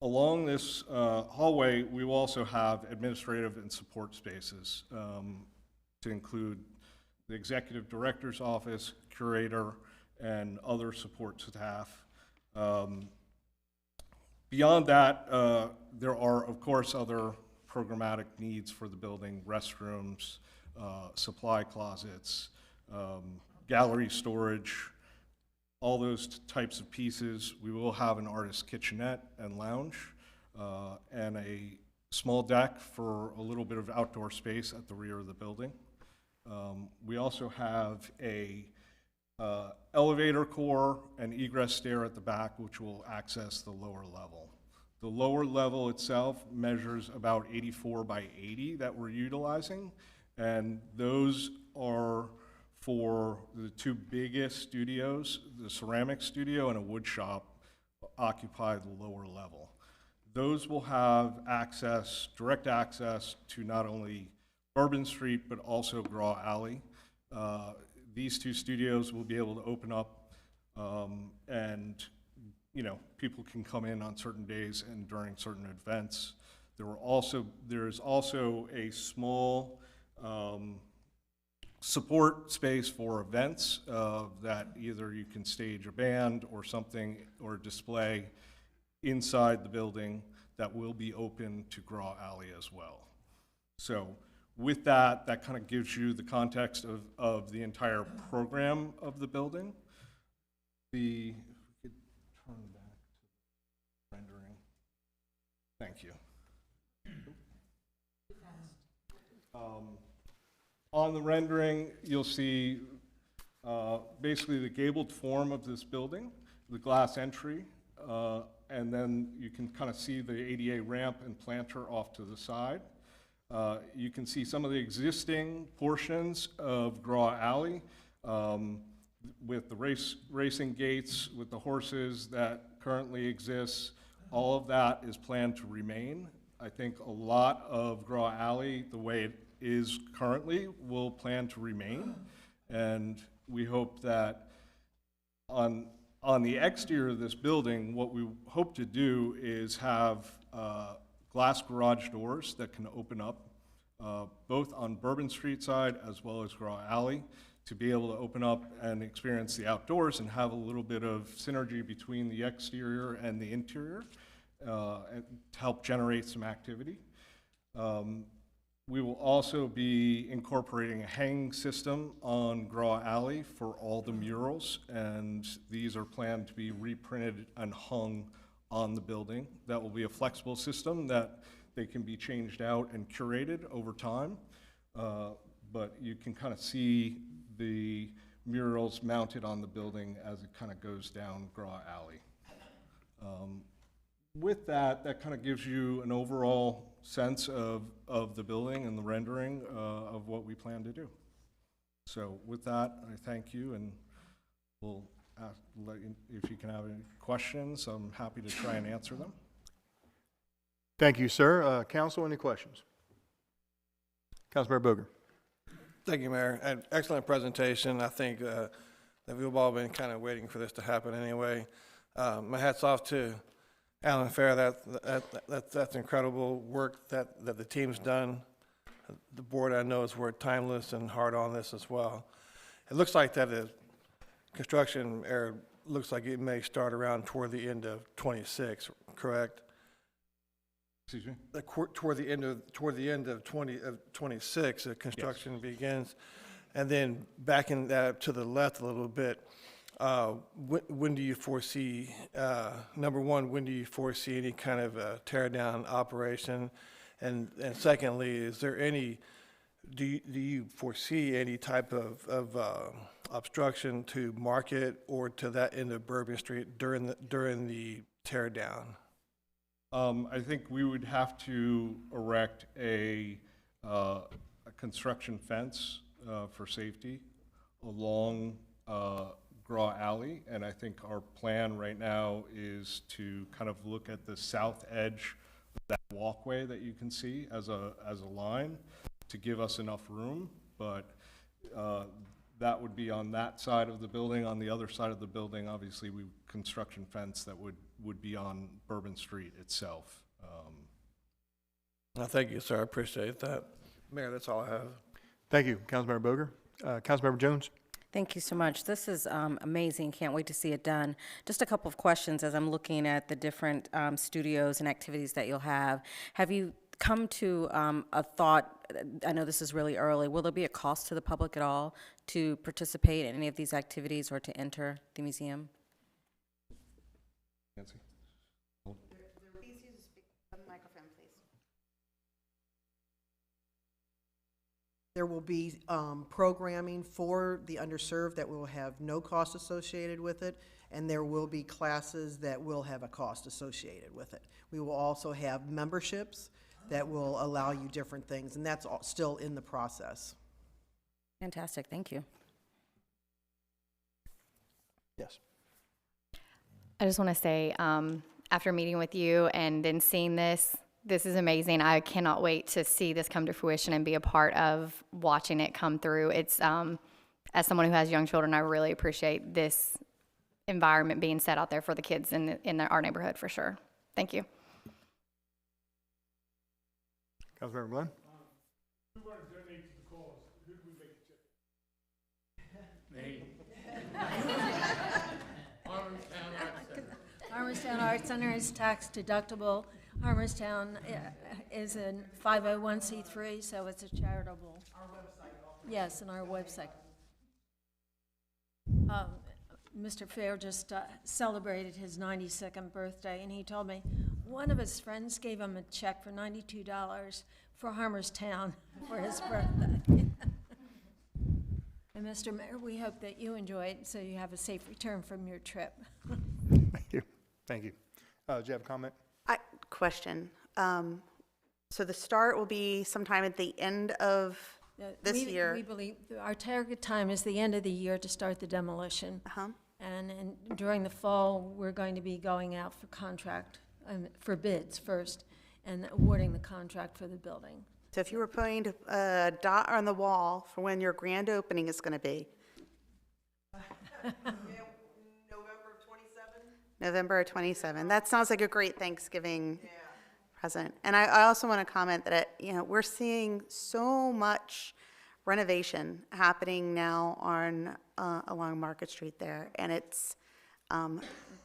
S11: Along this hallway, we will also have administrative and support spaces to include the executive director's office, curator, and other support staff. Beyond that, there are, of course, other programmatic needs for the building: restrooms, supply closets, gallery storage, all those types of pieces. We will have an artist kitchenette and lounge, and a small deck for a little bit of outdoor space at the rear of the building. We also have a elevator core and egress stair at the back, which will access the lower level. The lower level itself measures about 84 by 80 that we're utilizing, and those are for the 2 biggest studios. The ceramic studio and a wood shop occupy the lower level. Those will have access, direct access to not only Bourbon Street, but also Graw Alley. These 2 studios will be able to open up, and people can come in on certain days and during certain events. There is also a small support space for events that either you can stage a band or something, or display inside the building that will be open to Graw Alley as well. So with that kind of gives you the context of the entire program of the building. If we could turn back to the rendering. Thank you. On the rendering, you'll see basically the gabled form of this building, the glass entry, and then you can kind of see the ADA ramp and planter off to the side. You can see some of the existing portions of Graw Alley with the racing gates, with the horses that currently exist. All of that is planned to remain. I think a lot of Graw Alley, the way it is currently, will plan to remain. And we hope that on the exterior of this building, what we hope to do is have glass garage doors that can open up both on Bourbon Street side as well as Graw Alley, to be able to open up and experience the outdoors and have a little bit of synergy between the exterior and the interior, and to help generate some activity. We will also be incorporating a hanging system on Graw Alley for all the murals, and these are planned to be reprinted and hung on the building. That will be a flexible system that they can be changed out and curated over time, but you can kind of see the murals mounted on the building as it kind of goes down Graw Alley. With that, that kind of gives you an overall sense of the building and the rendering of what we plan to do. So with that, I thank you, and we'll let you, if you can have any questions, I'm happy to try and answer them.
S12: Thank you, sir. Council, any questions? Councilmember Boger.
S5: Thank you, Mayor. An excellent presentation. I think that we've all been kind of waiting for this to happen anyway. My hat's off to Alan Fair. That's incredible work that the team's done. The board, I know, has worked timeless and hard on this as well. It looks like that the construction looks like it may start around toward the end of 26, correct?
S11: Excuse me?
S5: Toward the end of 26, the construction begins, and then backing that up to the left a little bit. When do you foresee, number one, when do you foresee any kind of tear down operation? And secondly, is there any, do you foresee any type of obstruction to Market or to that end of Bourbon Street during the tear down?
S11: I think we would have to erect a construction fence for safety along Graw Alley, and I think our plan right now is to kind of look at the south edge of that walkway that you can see as a line to give us enough room, but that would be on that side of the building. On the other side of the building, obviously, construction fence that would be on Bourbon Street itself.
S5: Thank you, sir. I appreciate that. Mayor, that's all I have.
S12: Thank you, Councilmember Boger. Councilmember Jones.
S18: Thank you so much. This is amazing. Can't wait to see it done. Just a couple of questions as I'm looking at the different studios and activities that you'll have. Have you come to a thought, I know this is really early, will there be a cost to the public at all to participate in any of these activities or to enter the museum?
S11: Nancy?
S1: Please use the microphone, please.
S19: There will be programming for the underserved that will have no cost associated with it, and there will be classes that will have a cost associated with it. We will also have memberships that will allow you different things, and that's all still in the process.
S18: Fantastic, thank you.
S12: Yes.
S20: I just want to say, after meeting with you and then seeing this is amazing. I cannot wait to see this come to fruition and be a part of watching it come through. It's, as someone who has young children, I really appreciate this environment being set out there for the kids in our neighborhood for sure. Thank you.
S12: Councilmember Glenn.
S14: Who want to donate to the cause? Who do we make the check?
S17: Harmerstown Arts Center is tax deductible. Harmerstown is a 501c3, so it's a charitable. Our website. Yes, and our website. Mr. Fair just celebrated his 92nd birthday, and he told me one of his friends gave him a check for $92 for Harmerstown for his birthday. And Mr. Mayor, we hope that you enjoy it so you have a safe return from your trip.
S12: Thank you. Thank you. Do you have a comment?
S1: Question. So the start will be sometime at the end of this year?
S17: We believe our target time is the end of the year to start the demolition. And during the fall, we're going to be going out for contract, for bids first, and awarding the contract for the building.
S1: So if you were putting a dot on the wall for when your grand opening is going to be? November of 27. That sounds like a great Thanksgiving President. And I also want to comment that, we're seeing so much renovation happening now on, along Market Street there. And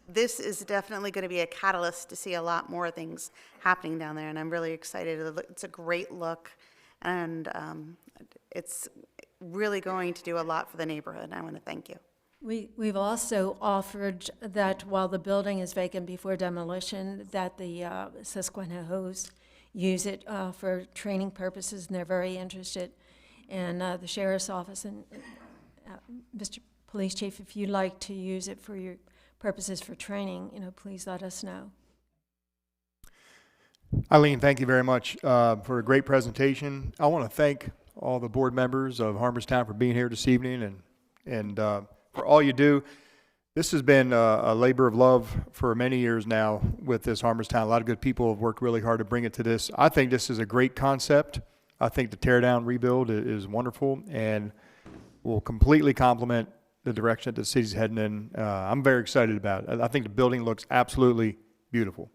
S1: this is definitely going to be a catalyst to see a lot more things happening down there. And I'm really excited. It's a great look. And it's really going to do a lot for the neighborhood. And I want to thank you.
S17: We've also offered that while the building is vacant before demolition, that the Susquehannahs use it for training purposes, and they're very interested. And the sheriff's office and Mr. Police Chief, if you'd like to use it for your purposes for training, please let us know.
S12: Eileen, thank you very much for a great presentation. I want to thank all the board members of Harmerstown for being here this evening and for all you do. This has been a labor of love for many years now with this Harmerstown. A lot of good people have worked really hard to bring it to this. I think this is a great concept. I think the tear down rebuild is wonderful and will completely complement the direction that the city's heading in. I'm very excited about it. I think the building looks absolutely beautiful.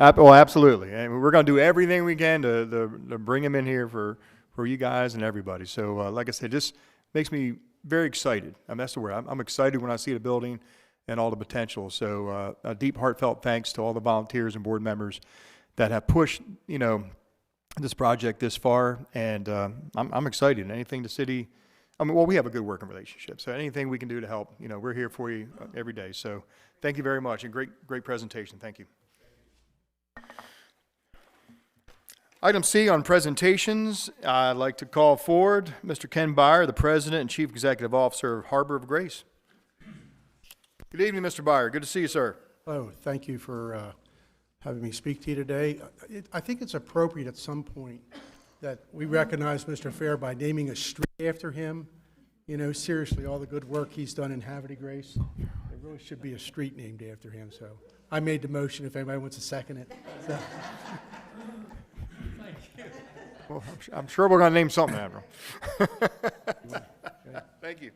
S12: Oh, absolutely. And we're going to do everything we can to bring them in here for you guys and everybody. So like I said, just makes me very excited. I mean, that's the word. I'm excited when I see the building and all the potential. So a deep, heartfelt thanks to all the volunteers and board members that have pushed, this project this far. And I'm excited. Anything the city, we have a good working relationship. So anything we can do to help, we're here for you every day. So thank you very much and great presentation. Thank you. Item C on presentations, I'd like to call forward Mr. Ken Byer, the President and Chief Executive Officer of Harbor of Grace. Good evening, Mr. Byer. Good to see you, sir.
S21: Hello. Thank you for having me speak to you today. I think it's appropriate at some point that we recognize Mr. Fair by naming a street after him. Seriously, all the good work he's done in Havre de Grace, there really should be a street named after him. So I made the motion if anybody wants to second it. So.
S12: Well, I'm sure we're going to name something after him. Thank you.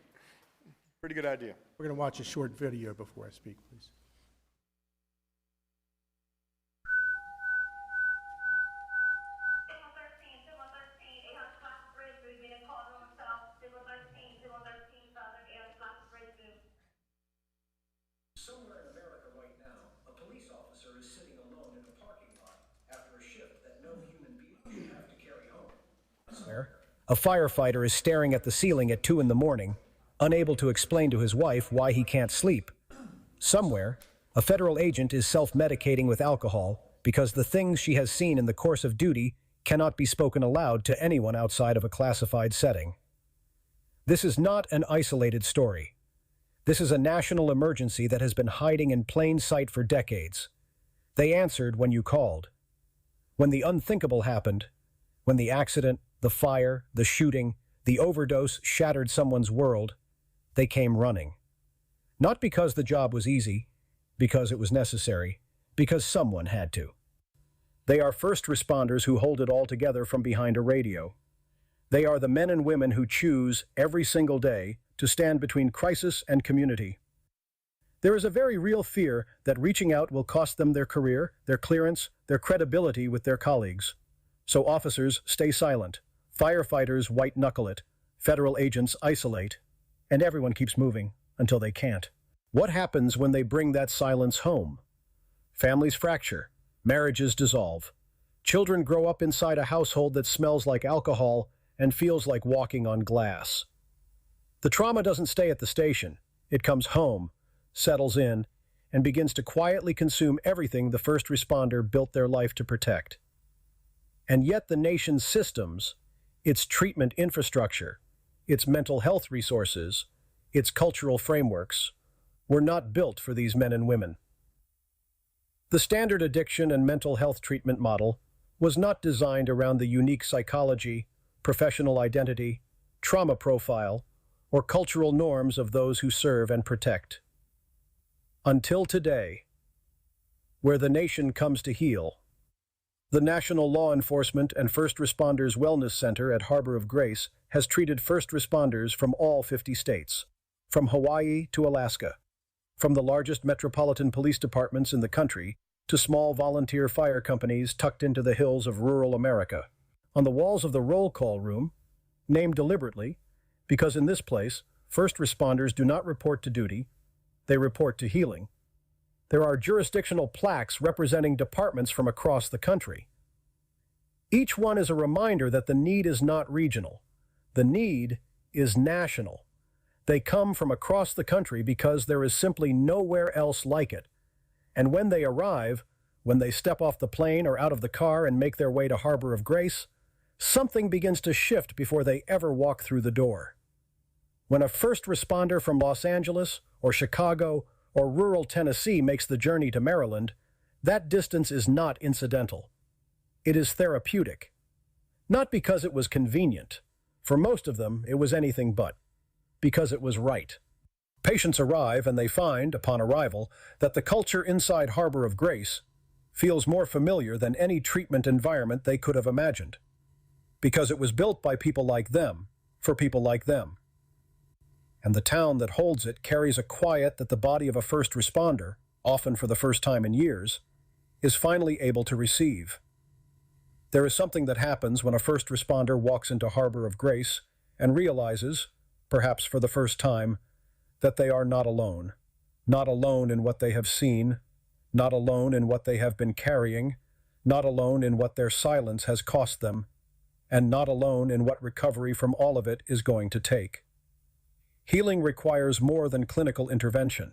S12: Pretty good idea.
S21: We're going to watch a short video before I speak, please.
S22: Somewhere in America right now, a police officer is sitting alone in a parking lot after a shift that no human being should have to carry home. A firefighter is staring at the ceiling at 2 a.m, unable to explain to his wife why he can't sleep. Somewhere, a federal agent is self-medicating with alcohol because the things she has seen in the course of duty cannot be spoken aloud to anyone outside of a classified setting. This is not an isolated story. This is a national emergency that has been hiding in plain sight for decades. They answered when you called. When the unthinkable happened, when the accident, the fire, the shooting, the overdose shattered someone's world, they came running. Not because the job was easy, because it was necessary, because someone had to. They are first responders who hold it all together from behind a radio. They are the men and women who choose every single day to stand between crisis and community. There is a very real fear that reaching out will cost them their career, their clearance, their credibility with their colleagues. So officers stay silent, firefighters white-knuckle it, federal agents isolate, and everyone keeps moving until they can't. What happens when they bring that silence home? Families fracture, marriages dissolve. Children grow up inside a household that smells like alcohol and feels like walking on glass. The trauma doesn't stay at the station. It comes home, settles in, and begins to quietly consume everything the first responder built their life to protect. And yet the nation's systems, its treatment infrastructure, its mental health resources, its cultural frameworks, were not built for these men and women. The standard addiction and mental health treatment model was not designed around the unique psychology, professional identity, trauma profile, or cultural norms of those who serve and protect. Until today, where the nation comes to heal, the National Law Enforcement and First Responders Wellness Center at Harbor of Grace has treated first responders from all 50 states, from Hawaii to Alaska, from the largest metropolitan police departments in the country to small volunteer fire companies tucked into the hills of rural America. On the walls of the roll call room, named deliberately, because in this place, first responders do not report to duty, they report to healing, there are jurisdictional plaques representing departments from across the country. Each one is a reminder that the need is not regional. The need is national. They come from across the country because there is simply nowhere else like it. And when they arrive, when they step off the plane or out of the car and make their way to Harbor of Grace, something begins to shift before they ever walk through the door. When a first responder from Los Angeles or Chicago or rural Tennessee makes the journey to Maryland, that distance is not incidental. It is therapeutic. Not because it was convenient. For most of them, it was anything but. Because it was right. Patients arrive and they find, upon arrival, that the culture inside Harbor of Grace feels more familiar than any treatment environment they could have imagined. Because it was built by people like them, for people like them. And the town that holds it carries a quiet that the body of a first responder, often for the first time in years, is finally able to receive. There is something that happens when a first responder walks into Harbor of Grace and realizes, perhaps for the first time, that they are not alone. Not alone in what they have seen, not alone in what they have been carrying, not alone in what their silence has cost them, and not alone in what recovery from all of it is going to take. Healing requires more than clinical intervention.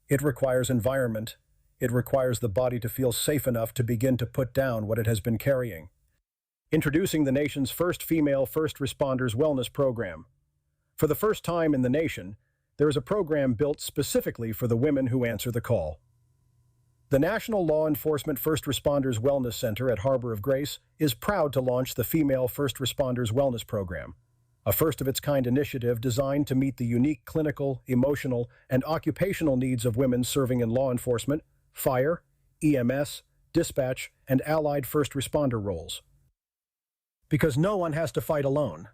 S22: It requires environment. It requires the body to feel safe enough to begin to put down what it has been carrying. Introducing the nation's first female first responders wellness program. For the first time in the nation, there is a program built specifically for the women who answer the call. The National Law Enforcement First Responders Wellness Center at Harbor of Grace is proud to launch the Female First Responders Wellness Program, a first-of-its-kind initiative designed to meet the unique clinical, emotional, and occupational needs of women serving in law enforcement, fire, EMS, dispatch, and allied first responder roles. Because no one has to fight alone.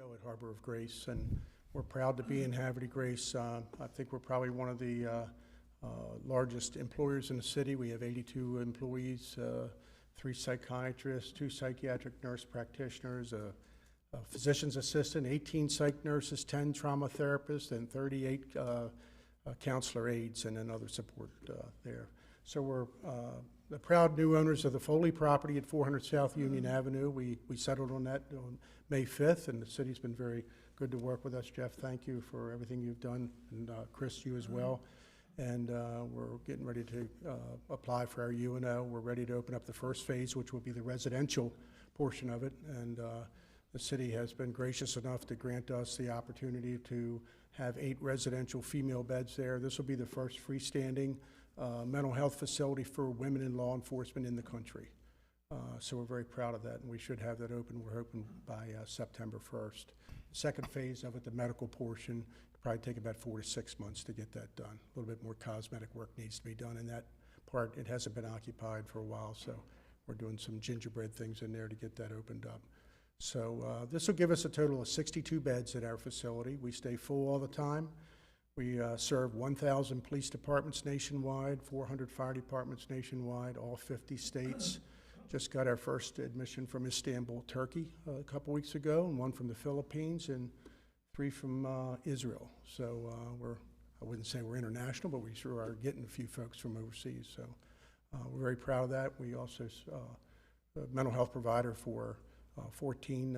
S21: CEO at Harbor of Grace, and we're proud to be in Havre Grace. I think we're probably one of the largest employers in the city. We have 82 employees, 3 psychiatrists, 2 psychiatric nurse practitioners, a physician's assistant, 18 psych nurses, 10 trauma therapists, and 38 counselor aides, and then other support there. So we're the proud new owners of the Foley property at 400 South Union Avenue. We settled on that on May 5th, and the city's been very good to work with us. Jeff, thank you for everything you've done, and Chris, you as well. And we're getting ready to apply for our UNO. We're ready to open up the first phase, which will be the residential portion of it. And the city has been gracious enough to grant us the opportunity to have 8 residential female beds there. This will be the first freestanding mental health facility for women in law enforcement in the country. So we're very proud of that, and we should have that open. We're hoping by September 1st. The second phase of it, the medical portion, will probably take about 4 to 6 months to get that done. A little bit more cosmetic work needs to be done in that part. It hasn't been occupied for a while, so we're doing some gingerbread things in there to get that opened up. So this will give us a total of 62 beds at our facility. We stay full all the time. We serve 1,000 police departments nationwide, 400 fire departments nationwide, all 50 states. Just got our first admission from Istanbul, Turkey, a couple weeks ago, and 1 from the Philippines, and 3 from Israel. So I wouldn't say we're international, but we sure are getting a few folks from overseas. So we're very proud of that. We also a mental health provider for 14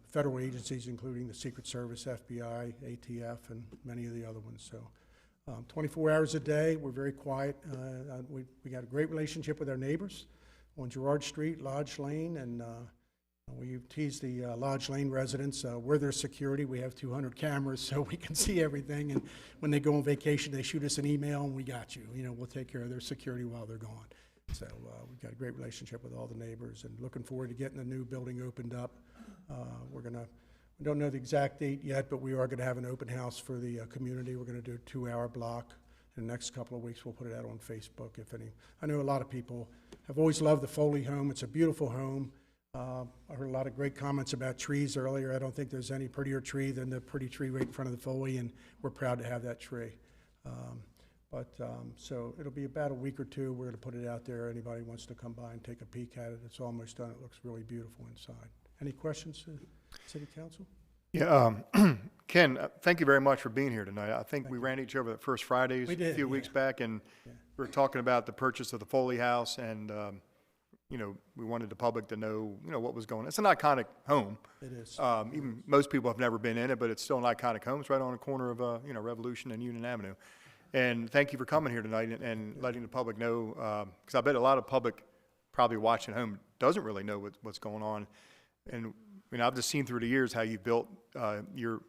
S21: federal agencies, including the Secret Service, FBI, ATF, and many of the other ones. So 24 hours a day, we're very quiet. We got a great relationship with our neighbors on Girard Street, Lodge Lane, and we tease the Lodge Lane residents. We're their security. We have 200 cameras, so we can see everything. And when they go on vacation, they shoot us an email, and we got you. You know, we'll take care of their security while they're gone. So we've got a great relationship with all the neighbors, and looking forward to getting the new building opened up. We don't know the exact date yet, but we are gonna have an open house for the community. We're gonna do a 2-hour block. In the next couple of weeks, we'll put it out on Facebook. I know a lot of people have always loved the Foley home. It's a beautiful home. I heard a lot of great comments about trees earlier. I don't think there's any prettier tree than the pretty tree right in front of the Foley, and we're proud to have that tree. So it'll be about a week or two. We're going to put it out there. Anybody wants to come by and take a peek at it. It's almost done. It looks really beautiful inside. Any questions, City Council?
S12: Yeah, Ken, thank you very much for being here tonight. I think we ran each over the first Fridays
S21: We
S12: a
S21: did,
S12: few weeks back, and we were talking about the purchase of the Foley House, and, you know, we wanted the public to know, you know, what was going on. It's an iconic home.
S21: It is.
S12: Even most people have never been in it, but it's still an iconic home. It's right on the corner of, you know, Revolution and Union Avenue. And thank you for coming here tonight and letting the public know, because I bet a lot of public probably watching at home doesn't really know what's going on. And, you know, I've just seen through the years how you built your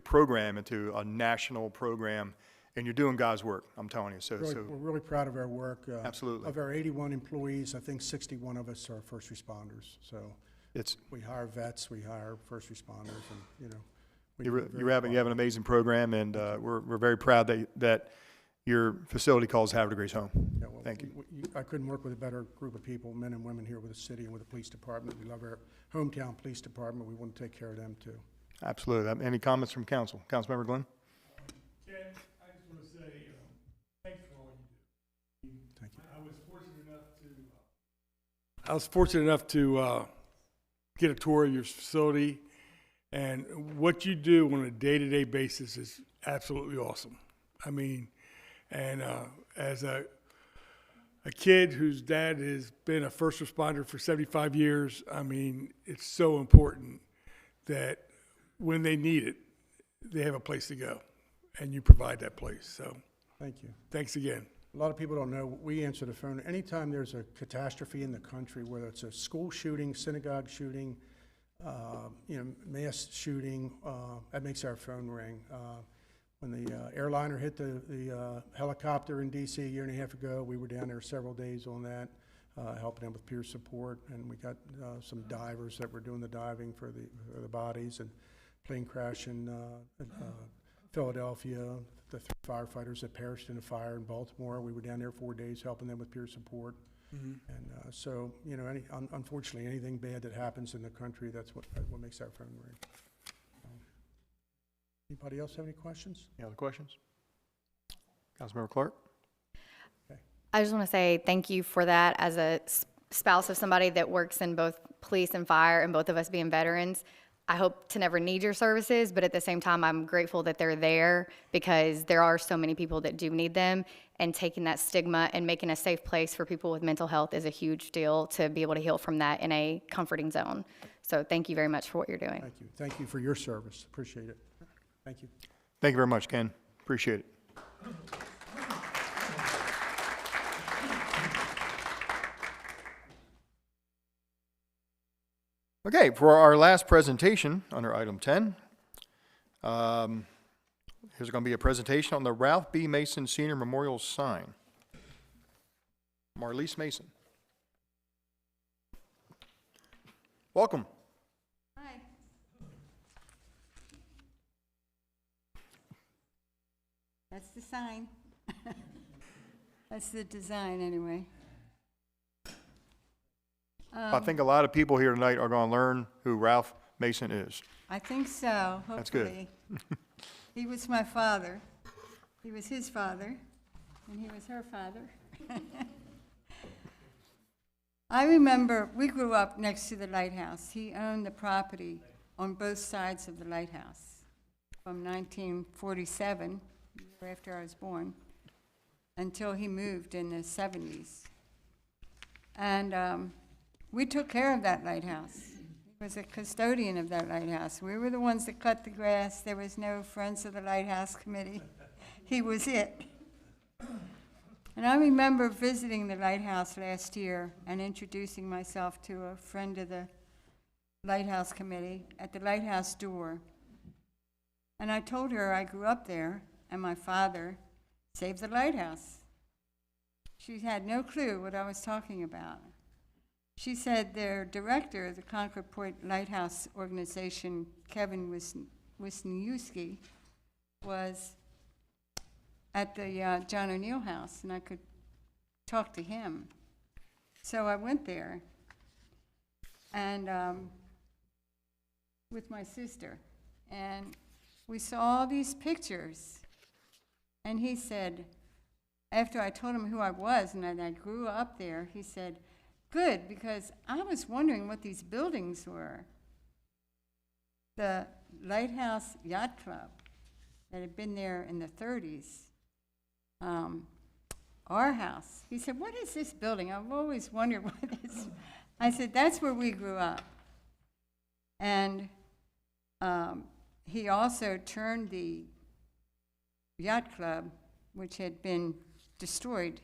S12: program into a national program, and you're doing God's work, I'm telling you.
S21: We're really proud of our work.
S12: Absolutely.
S21: Of our 81 employees, I think 61 of us are first responders. So we hire vets, we hire first responders, and, you know.
S12: You have an amazing program, and we're very proud that your facility calls Havre Grace home.
S21: Yeah, well,
S12: Thank you.
S21: I couldn't work with a better group of people, men and women here with the city and with the police department. We love our hometown police department. We want to take care of them too.
S12: Absolutely. Any comments from council? Councilmember Glenn?
S14: Ken, I just want to say thanks for all you do.
S21: Thank you.
S14: I was fortunate enough to get a tour of your facility, and what you do on a day-to-day basis is absolutely awesome. I mean, and as a kid whose dad has been a first responder for 75 years, I mean, it's so important that when they need it, they have a place to go, and you provide that place. So
S21: thank you.
S14: Thanks again.
S21: A lot of people don't know, we answer the phone anytime there's a catastrophe in the country, whether it's a school shooting, synagogue shooting, you know, mass shooting, that makes our phone ring. When the airliner hit the helicopter in D.C. a year and a half ago, we were down there several days on that, helping them with peer support, and we got some divers that were doing the diving for the bodies, and plane crash in Philadelphia, the 3 firefighters that perished in a fire in Baltimore. We were down there 4 days helping them with peer support. And so, you know, unfortunately, anything bad that happens in the country, that's what makes our phone ring. Anybody else have any questions?
S12: Any other questions? Councilmember Clark?
S21: Okay.
S20: I just want to say thank you for that. As a spouse of somebody that works in both police and fire, and both of us being veterans, I hope to never need your services, but at the same time, I'm grateful that they're there, because there are so many people that do need them, and taking that stigma and making a safe place for people with mental health is a huge deal to be able to heal from that in a comforting zone. So thank you very much for what you're doing.
S21: Thank you. Thank you for your service. Appreciate it. Thank you.
S12: Thank you very much, Ken. Appreciate it. Okay, for our last presentation under item 10, here's going to be a presentation on the Ralph B. Mason Senior Memorial Sign. Marlise Mason. Welcome.
S15: Hi. That's the sign. That's the design, anyway.
S12: I think a lot of people here tonight are going to learn who Ralph Mason is.
S15: I think so, hopefully.
S12: That's good.
S15: He was my father. He was his father, and he was her father. I remember we grew up next to the lighthouse. He owned the property on both sides of the lighthouse from 1947, the year after I was born, until he moved in the 70s. And we took care of that lighthouse. He was a custodian of that lighthouse. We were the ones that cut the grass. There was no Friends of the Lighthouse Committee. He was it. And I remember visiting the lighthouse last year and introducing myself to a friend of the Lighthouse Committee at the lighthouse door. And I told her I grew up there and my father saved the lighthouse. She had no clue what I was talking about. She said their director of the Concord Point Lighthouse Organization, Kevin Wisniewski, was at the John O'Neill House, and I could talk to him. So I went there.
S3: and with my sister. And we saw all these pictures. And he said, after I told him who I was and that I grew up there, he said, good, because I was wondering what these buildings were. The Lighthouse Yacht Club that had been there in the 30s. Our house. He said, what is this building? I've always wondered what this. I said, that's where we grew up. And he also turned the yacht club, which had been destroyed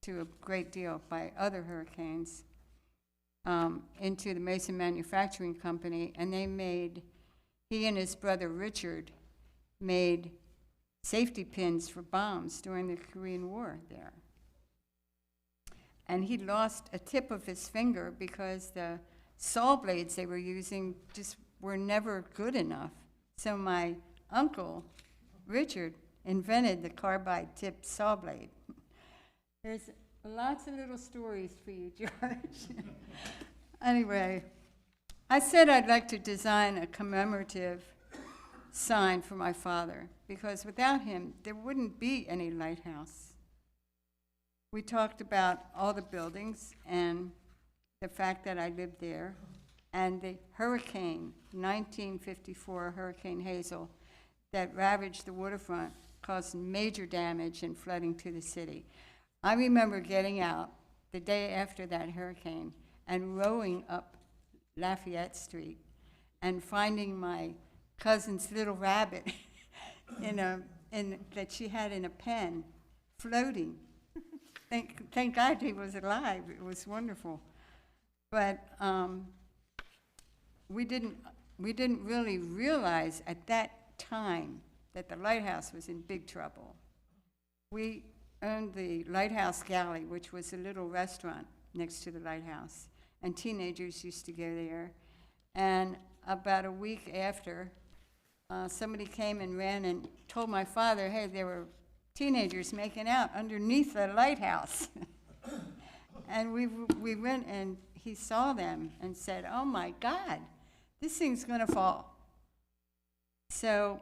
S3: to a great deal by other hurricanes, into the Mason Manufacturing Company, and he and his brother Richard made safety pins for bombs during the Korean War there. And he lost a tip of his finger because the saw blades they were using just were never good enough. So my uncle, Richard, invented the carbide tip saw blade. There's lots of little stories for you, George. Anyway, I said I'd like to design a commemorative sign for my father, because without him, there wouldn't be any lighthouse. We talked about all the buildings and the fact that I lived there, and the hurricane, 1954 Hurricane Hazel, that ravaged the waterfront, caused major damage and flooding to the city. I remember getting out the day after that hurricane and rowing up Lafayette Street and finding my cousin's little rabbit that she had in a pen, floating. Thank God he was alive. It was wonderful. But we didn't really realize at that time that the lighthouse was in big trouble. We owned the Lighthouse Galley, which was a little restaurant next to the lighthouse, and teenagers used to go there. And about a week after, somebody came and ran and told my father, hey, there were teenagers making out underneath the lighthouse. And we went and he saw them and said, oh my God, this thing's gonna fall. So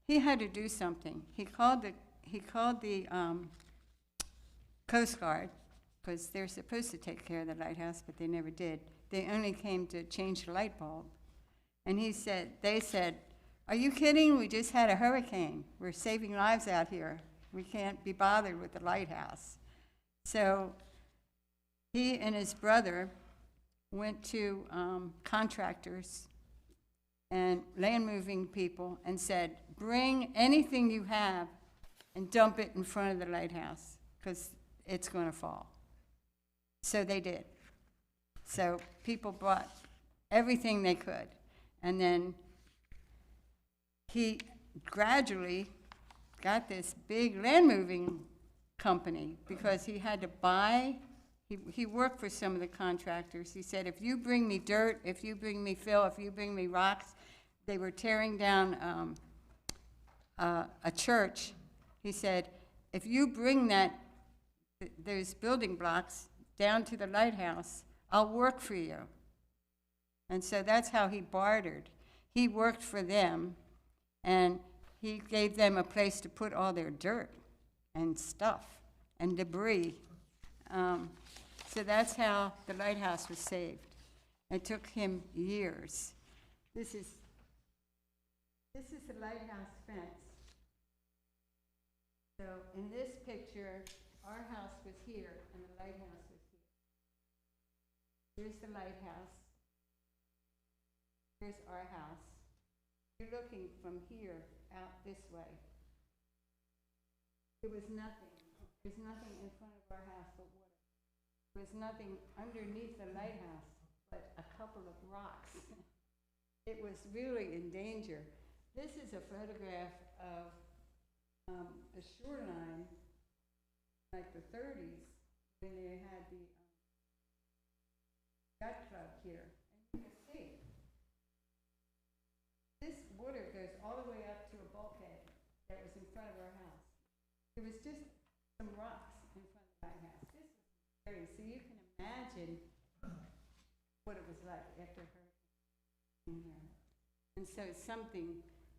S3: he had to do something. He called the Coast Guard, because they're supposed to take care of the lighthouse, but they never did. They only came to change the light bulb. And they said, are you kidding? We just had a hurricane. We're saving lives out here. We can't be bothered with the lighthouse. So he and his brother went to contractors and land moving people and said, bring anything you have and dump it in front of the lighthouse, because it's going to fall. So they did. So people brought everything they could. And then he gradually got this big land moving company, because he had to buy, he worked for some of the contractors. He said, if you bring me dirt, if you bring me fill, if you bring me rocks, they were tearing down a church. He said, if you bring those building blocks down to the lighthouse, I'll work for you. And so that's how he bartered. He worked for them, and he gave them a place to put all their dirt and stuff and debris. So that's how the lighthouse was saved. It took him years. This is the lighthouse fence. So in this picture, our house was here and the lighthouse was here. Here's the lighthouse. Here's our house. You're looking from here out this way. There was nothing. There's nothing in front of our house but water. There was nothing underneath the lighthouse but a couple of rocks. It was really in danger. This is a photograph of the shoreline, like the 30s, when they had the yacht club here. And you can see, this water goes all the way up to a bulkhead that was in front of our house. There was just some rocks in front of my house. This was scary. So you can imagine what it was like after hurricane. And so something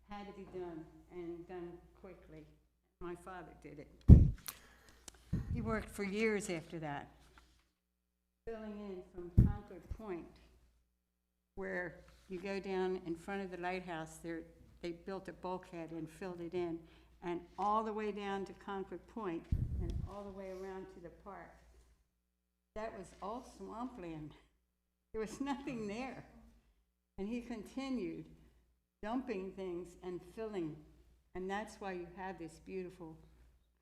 S3: had to be done, and done quickly. My father did it. He worked for years after that, filling in from Concord Point, where you go down in front of the lighthouse, they built a bulkhead and filled it in, and all the way down to Concord Point, and all the way around to the park. That was all swampland. There was nothing there. And he continued dumping things and filling, and that's why you have this beautiful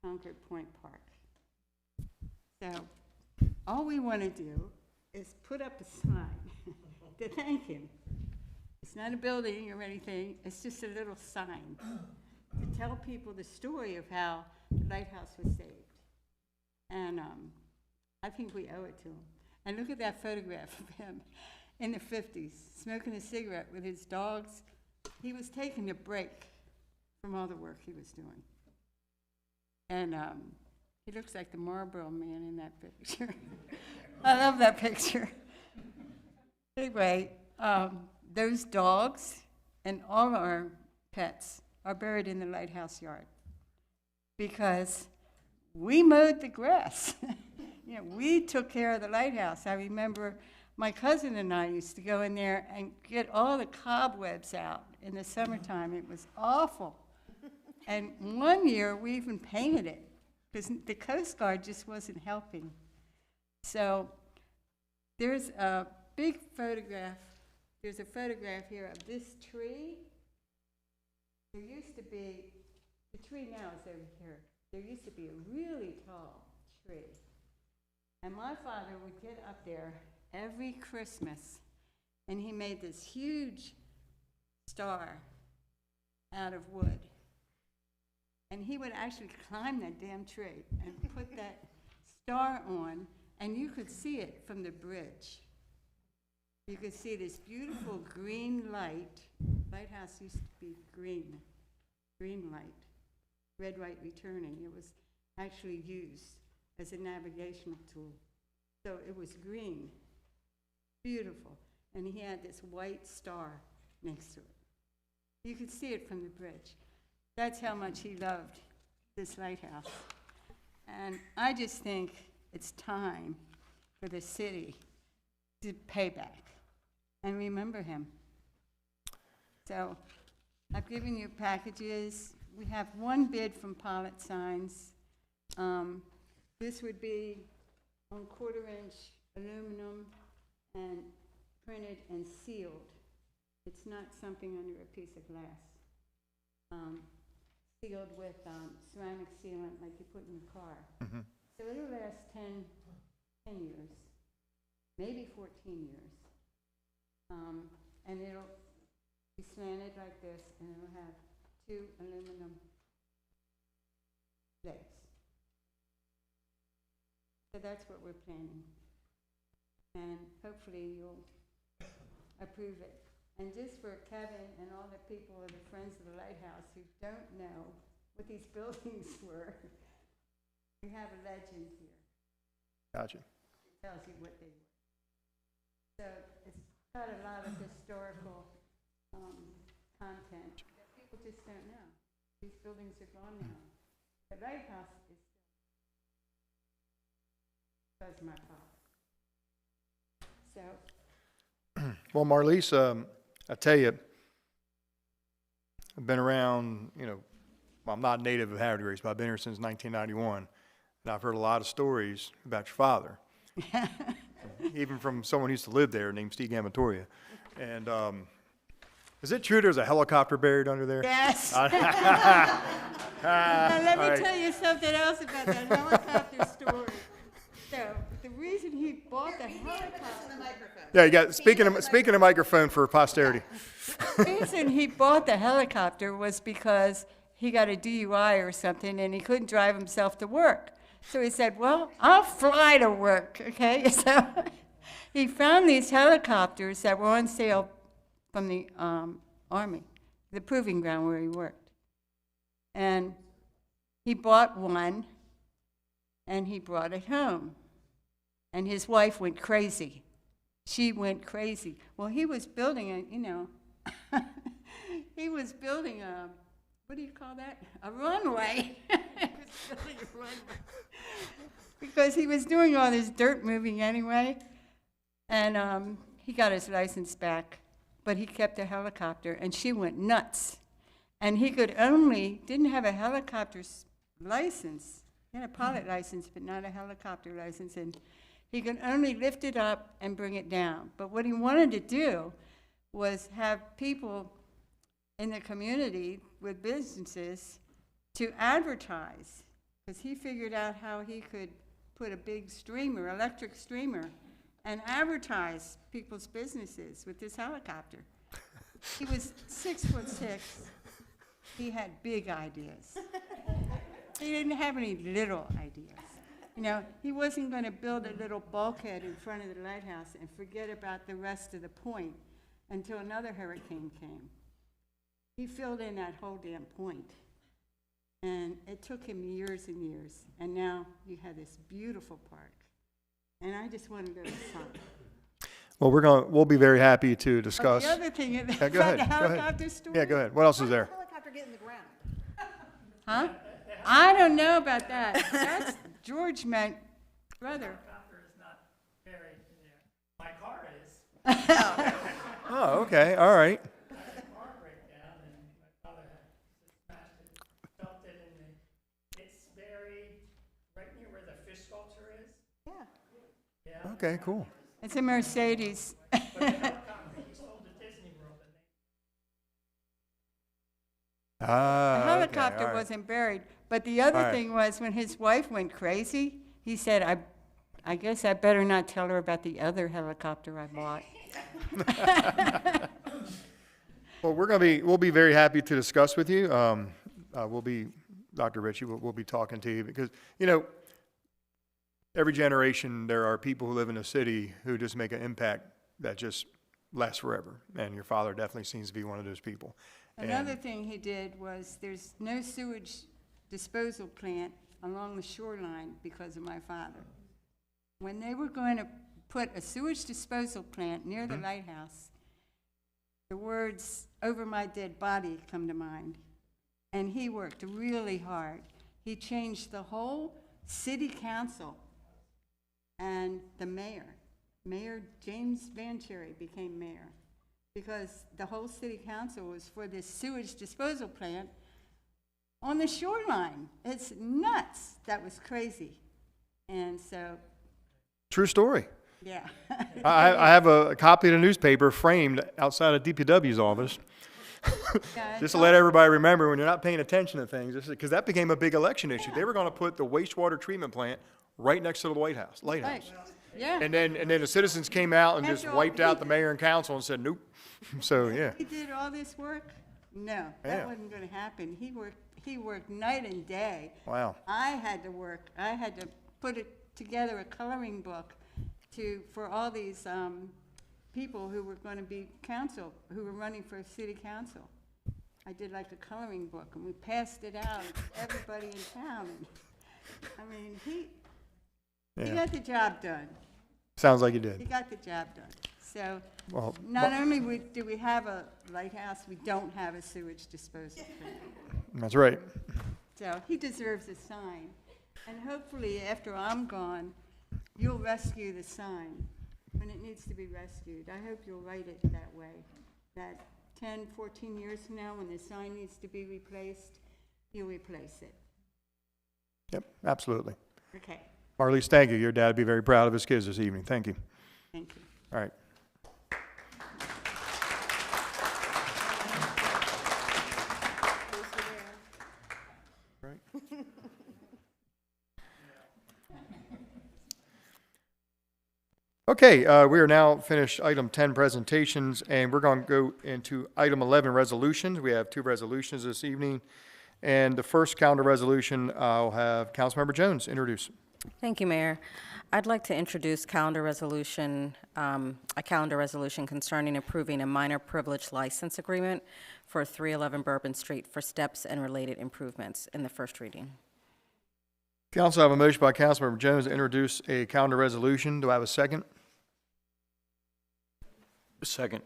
S3: Concord Point Park. So, all we want to do is put up a sign to thank him. It's not a building or anything, it's just a little sign to tell people the story of how the lighthouse was saved. And I think we owe it to him. And look at that photograph of him in the 50s, smoking a cigarette with his dogs. He was taking a break from all the work he was doing. And he looks like the Marlboro Man in that picture. I love that picture. Anyway, those dogs and all our pets are buried in the lighthouse yard because we mowed the grass. You know, we took care of the lighthouse. I remember my cousin and I used to go in there and get all the cobwebs out in the summertime. It was awful. And one year we even painted it because the Coast Guard just wasn't helping. So there's a big photograph. There's a photograph here of this tree. There used to be, the tree now is over here. There used to be a really tall tree. And my father would get up there every Christmas, and he made this huge star out of wood. And he would actually climb that damn tree and put that star on, and you could see it from the bridge. You could see this beautiful green light. Lighthouse used to be green light, red, white, returning. It was actually used as a navigational tool. So it was green, beautiful, and he had this white star next to it. You could see it from the bridge. That's how much he loved this lighthouse. And I just think it's time for the city to pay back and remember him. So I've given you packages. We have one bid from Pollitt Signs. This would be on 1/4-inch aluminum and printed and sealed. It's not something under a piece of glass. Sealed with ceramic sealant like you put in your car.
S12: Mm-hmm.
S3: So it'll last 10 years, maybe 14 years. And it'll be slanted like this, and it'll have 2 aluminum legs. So that's what we're planning. And hopefully you'll approve it. And just for Kevin and all the people and the friends of the Lighthouse who don't know what these buildings were, we have a legend here.
S12: Gotcha.
S3: It tells you what they were. So it's got a lot of historical content that people just don't know. These buildings are gone now. The Lighthouse is still because of my father. So.
S12: Well, Marlise, I tell you, I've been around, well, I'm not native of Havre, but I've been here since 1991, and I've heard a lot of stories about your father, even from someone who used to live there named Steve Gamatoria. And is it true there's a helicopter buried under there?
S3: Yes. Now, let me tell you something else about that helicopter story. So, the reason he bought the helicopter...
S12: Yeah, you got speaking of microphone for posterity.
S3: The reason he bought the helicopter was because he got a DUI or something and he couldn't drive himself to work. So he said, well, I'll fly to work, okay? So he found these helicopters that were on sale from the Army, the proving ground where he worked. And he bought one and he brought it home. And his wife went crazy She went crazy. Well, he was building he was building a, what do you call that? A runway. He was building a runway. Because he was doing all this dirt moving anyway. And he got his license back, but he kept a helicopter, and she went nuts. And he didn't have a helicopter's license. He had a pilot license, but not a helicopter license. And he could only lift it up and bring it down. But what he wanted to do was have people in the community with businesses to advertise, because he figured out how he could put a big streamer, electric streamer, and advertise people's businesses with this helicopter. He was 6'6". He had big ideas. He didn't have any little ideas. You know, he wasn't going to build a little bulkhead in front of the lighthouse and forget about the rest of the point until another hurricane came. He filled in that whole damn point. And it took him years and years. And now you have this beautiful park. And I just want to go to some.
S12: Well, we'll be very happy to discuss.
S3: The other thing is
S12: Yeah, go ahead,
S3: the
S12: go ahead.
S3: helicopter story.
S12: Yeah, go ahead. What else is there?
S1: Helicopter get in the ground.
S3: Huh? I don't know about that. That's George meant brother.
S10: My car is.
S12: Oh, okay, all right.
S10: Car breakdown, and my father had smashed it, dumped it in the, it's buried right near where the fish sculpture is. Yeah.
S12: Okay, cool.
S3: It's a Mercedes.
S10: But the helicopter, he sold to Disney World, and
S3: The
S12: Ah,
S3: helicopter
S12: okay, all right.
S3: wasn't buried. But the other
S12: All right.
S3: thing was, when his wife went crazy, he said, I guess I better not tell her about the other helicopter I bought.
S12: Well, we'll be very happy to discuss with you. Dr. Ritchie, we'll be talking to you because, you know, every generation there are people who live in a city who just make an impact that just lasts forever. And your father definitely seems to be one of those people.
S3: Another thing he did was, there's no sewage disposal plant along the shoreline because of my father. When they were going to put a sewage disposal plant near the lighthouse, the words, "over my dead body," come to mind. And he worked really hard. He changed the whole city council and the mayor. Mayor James Van Cherry became mayor because the whole city council was for this sewage disposal plant on the shoreline. It's nuts. That was crazy. And so,
S12: True story.
S3: yeah.
S12: I have a copy of the newspaper framed outside of DPW's office.
S3: Yeah,
S12: Just to let everybody remember when you're not paying attention to things, because that became a big election issue. They were going to put the wastewater treatment plant right next to the lighthouse.
S3: Right. Yeah.
S12: And then the citizens came out and just
S3: After all,
S12: wiped out the mayor and council and said, nope. So, yeah.
S3: He did all this work? No,
S12: Yeah.
S3: that wasn't going to happen. He worked night and day.
S12: Wow.
S3: I had to work. I had to put together a coloring book for all these people who were going to be who were running for city council. I did like a coloring book, and we passed it out to everybody in town. And, I mean, he
S12: Yeah.
S3: got the job done.
S12: Sounds like you
S3: He
S12: did.
S3: got the job done. So
S12: Well,
S3: not only do we have a lighthouse, we don't have a sewage disposal plant.
S12: That's right.
S3: So he deserves a sign. And hopefully, after I'm gone, you'll rescue the sign when it needs to be rescued. I hope you'll write it that way, that 10, 14 years from now, when the sign needs to be replaced, you'll replace it.
S12: Yep, absolutely.
S3: Okay,
S12: Marlise, thank you. Your dad would be very proud of his kids this evening. Thank you.
S3: thank you.
S12: All right. Right. Okay, we are now finished item 10 presentations, and we're going to go into item 11 resolutions. We have 2 resolutions this evening, and the first calendar resolution, I'll have Councilmember Jones introduce.
S18: Thank you, Mayor. I'd like to introduce a calendar resolution concerning approving a minor privilege license agreement for 311 Bourbon Street for steps and related improvements in the first reading.
S12: Council, I have a motion by Councilmember Jones to introduce a calendar resolution. Do I have a second?
S13: Second.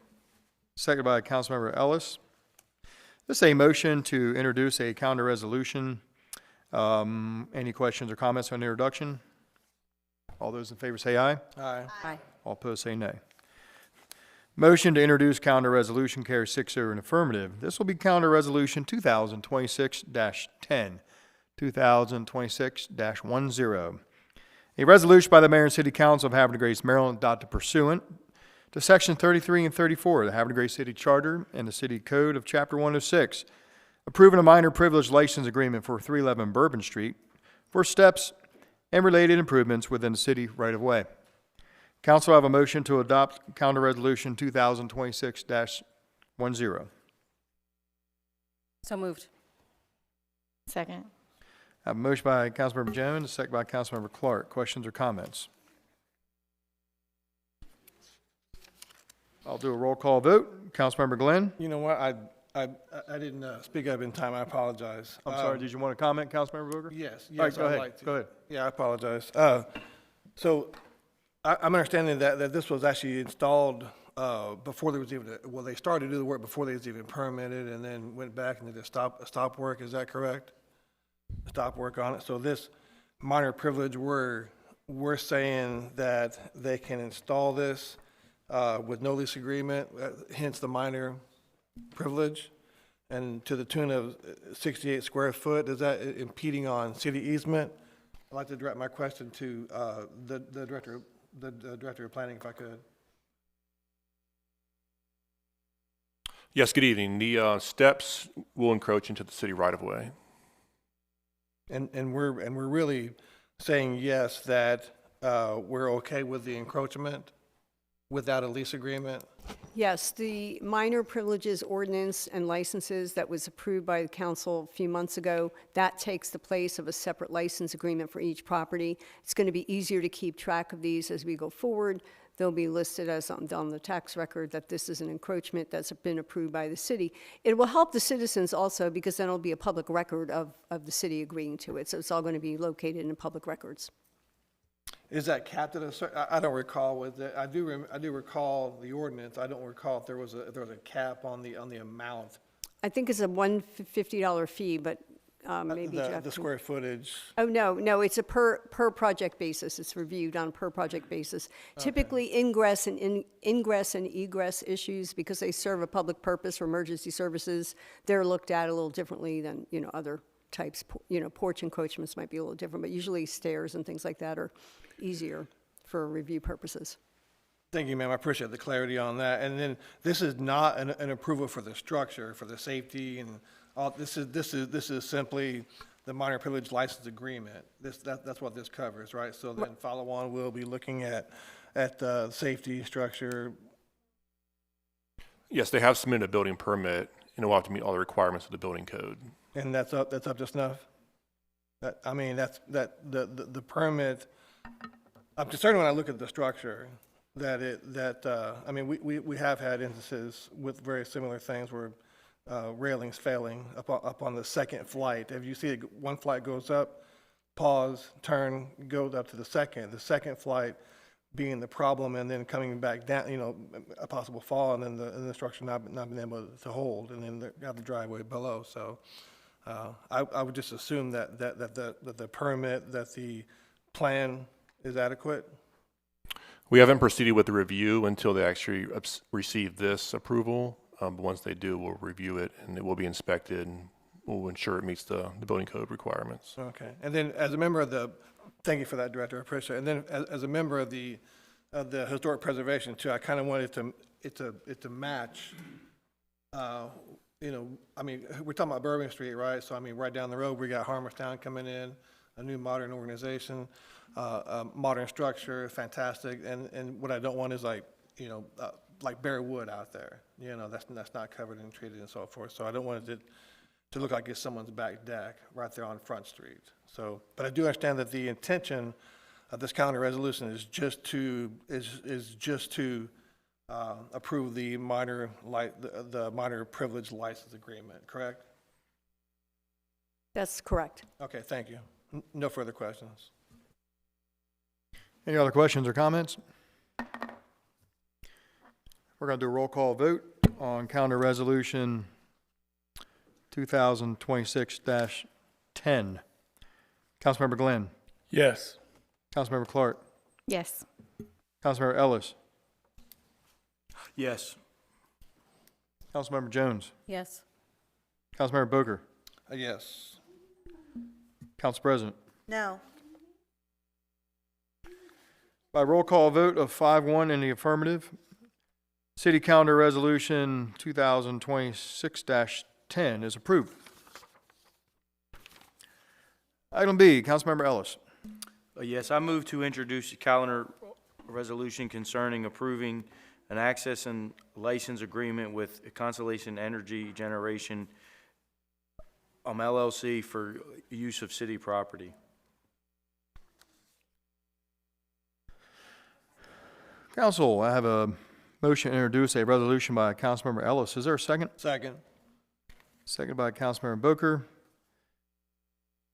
S12: Second by Councilmember Ellis. This is a motion to introduce a calendar resolution. Any questions or comments on the introduction? All those in favor say aye.
S5: Aye.
S18: Aye.
S12: All opposed say nay. Motion to introduce calendar resolution carries 6-0 in affirmative. This will be calendar resolution 2026-10, 2026-10. A resolution by the Mayor and City Council of Havre de Grace, Maryland, adopted pursuant to Section 33 and 34 of the Havre de Grace City Charter and the City Code of Chapter 106, approving a minor privilege license agreement for 311 Bourbon Street for steps and related improvements within the city right-of-way. Council have a motion to adopt calendar resolution 2026-10.
S18: So moved.
S20: Second.
S12: I have a motion by Councilmember Jones, a second by Councilmember Clark. Questions or comments? I'll do a roll call vote. Councilmember Glenn?
S5: You know what, I didn't speak up in time, I apologize.
S12: I'm sorry, did you want to comment, Councilmember Booker?
S5: Yes,
S12: All right,
S5: yes,
S12: go
S5: I'd
S12: ahead.
S5: like to.
S12: Go ahead.
S5: Yeah, I apologize. So I'm understanding that this was actually installed before there was even, well, they started to do the work before they was even permitted and then went back and did a stop work, is that correct? A stop work on it. So this minor privilege, we're saying that they can install this with no lease agreement, hence the minor privilege, and to the tune of 68 square foot. Is that impeding on city easement? I'd like to direct my question to the director of planning, if I could.
S7: Yes, good evening. The steps will encroach into the city right-of-way.
S5: And we're really saying yes, that we're okay with the encroachment without a lease agreement?
S8: Yes, the minor privileges ordinance and licenses that was approved by the council a few months ago, that takes the place of a separate license agreement for each property. It's going to be easier to keep track of these as we go forward. They'll be listed as on the tax record that this is an encroachment that's been approved by the city. It will help the citizens also because then it'll be a public record of the city agreeing to it. So it's all going to be located in public records.
S5: Is that capped at a certain, I don't recall with it. I do recall the ordinance. I don't recall if there was a cap on the amount.
S8: I think it's a $150 fee, but maybe Jeff
S5: The square footage.
S8: Oh, no, it's a per project basis. It's reviewed on a per project basis. Okay. Typically ingress and egress issues, because they serve a public purpose for emergency services, they're looked at a little differently than, other types. Porch encroachments might be a little different, but usually stairs and things like that are easier for review purposes.
S5: Thank you, ma'am. I appreciate the clarity on that. And then this is not an approval for the structure, for the safety and all. This is simply the minor privilege license agreement. That's what this covers, right? So then follow on, we'll be looking at safety, structure.
S7: Yes, they have submitted a building permit, and it will have to meet all the requirements of the building code.
S5: And that's up to snuff? The permit, I'm concerned when I look at the structure we have had instances with very similar things where railings failing up on the second flight. If you see one flight goes up, pause, turn, goes up to the second flight being the problem, and then coming back down, a possible fall, and then the structure not being able to hold, and then got the driveway below. So I would just assume that the permit, that the plan is adequate.
S7: We haven't proceeded with the review until they actually receive this approval. But once they do, we'll review it, and it will be inspected, and we'll ensure it meets the building code requirements.
S5: Okay. And then as a member of thank you for that, Director, I appreciate it. And then as a member of the historic preservation too, I kind of wanted it to match, we're talking about Bourbon Street, right? So right down the road, we got Harmerstown coming in, a new modern organization, modern structure, fantastic. And what I don't want is like bare wood out there. That's not covered and treated and so forth. So I don't want it to look like it's someone's back deck right there on Front Street. So, but I do understand that the intention of this calendar resolution is just to approve the minor privilege license agreement, correct?
S8: That's correct.
S5: Okay, thank you. No further questions.
S12: Any other questions or comments? We're going to do a roll call vote on calendar resolution 2026-10. Councilmember Glenn.
S14: Yes.
S12: Councilmember Clark.
S20: Yes.
S12: Councilmember Ellis.
S13: Yes.
S12: Councilmember Jones.
S18: Yes.
S12: Councilmember Booker.
S5: Yes.
S12: Council President.
S1: No.
S12: By roll call vote of 5-1 in the affirmative, City Calendar Resolution 2026-10 is approved. Item B, Councilmember Ellis.
S13: Yes, I move to introduce a calendar resolution concerning approving an access and license agreement with Constellation Energy Generation LLC for use of city property.
S12: Council, I have a motion to introduce a resolution by Councilmember Ellis. Is there a second?
S5: Second.
S12: Second by Councilmember Booker.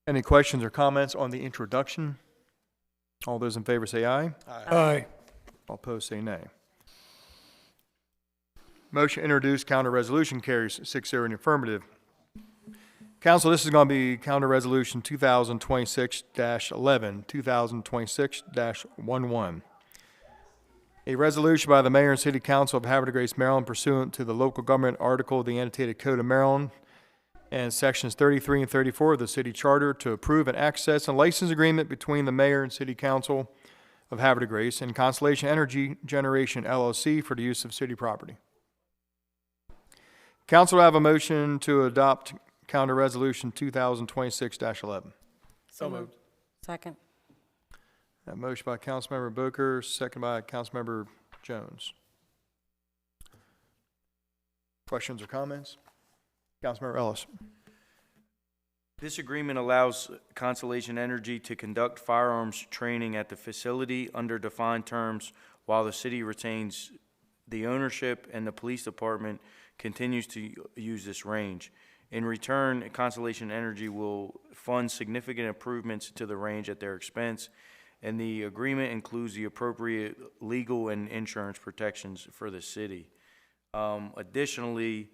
S12: Any questions or comments on the introduction? All those in favor say aye.
S14: Aye.
S12: All opposed say nay. Motion to introduce calendar resolution carries 6-0 in the affirmative. Council, this is going to be calendar resolution 2026-11, 2026-11. A resolution by the Mayor and City Council of Havre de Grace, Maryland, pursuant to the Local Government Article of the Annotated Code of Maryland and Sections 33 and 34 of the City Charter to approve an access and license agreement between the Mayor and City Council of Havre de Grace and Constellation Energy Generation LLC for the use of city property. Council, I have a motion to adopt calendar resolution 2026-11.
S18: So moved. Second.
S12: That motion by Councilmember Booker, second by Councilmember Jones. Questions or comments? Councilmember Ellis.
S13: This agreement allows Constellation Energy to conduct firearms training at the facility under defined terms while the city retains the ownership and the police department continues to use this range. In return, Constellation Energy will fund significant improvements to the range at their expense, and the agreement includes the appropriate legal and insurance protections for the city. Additionally,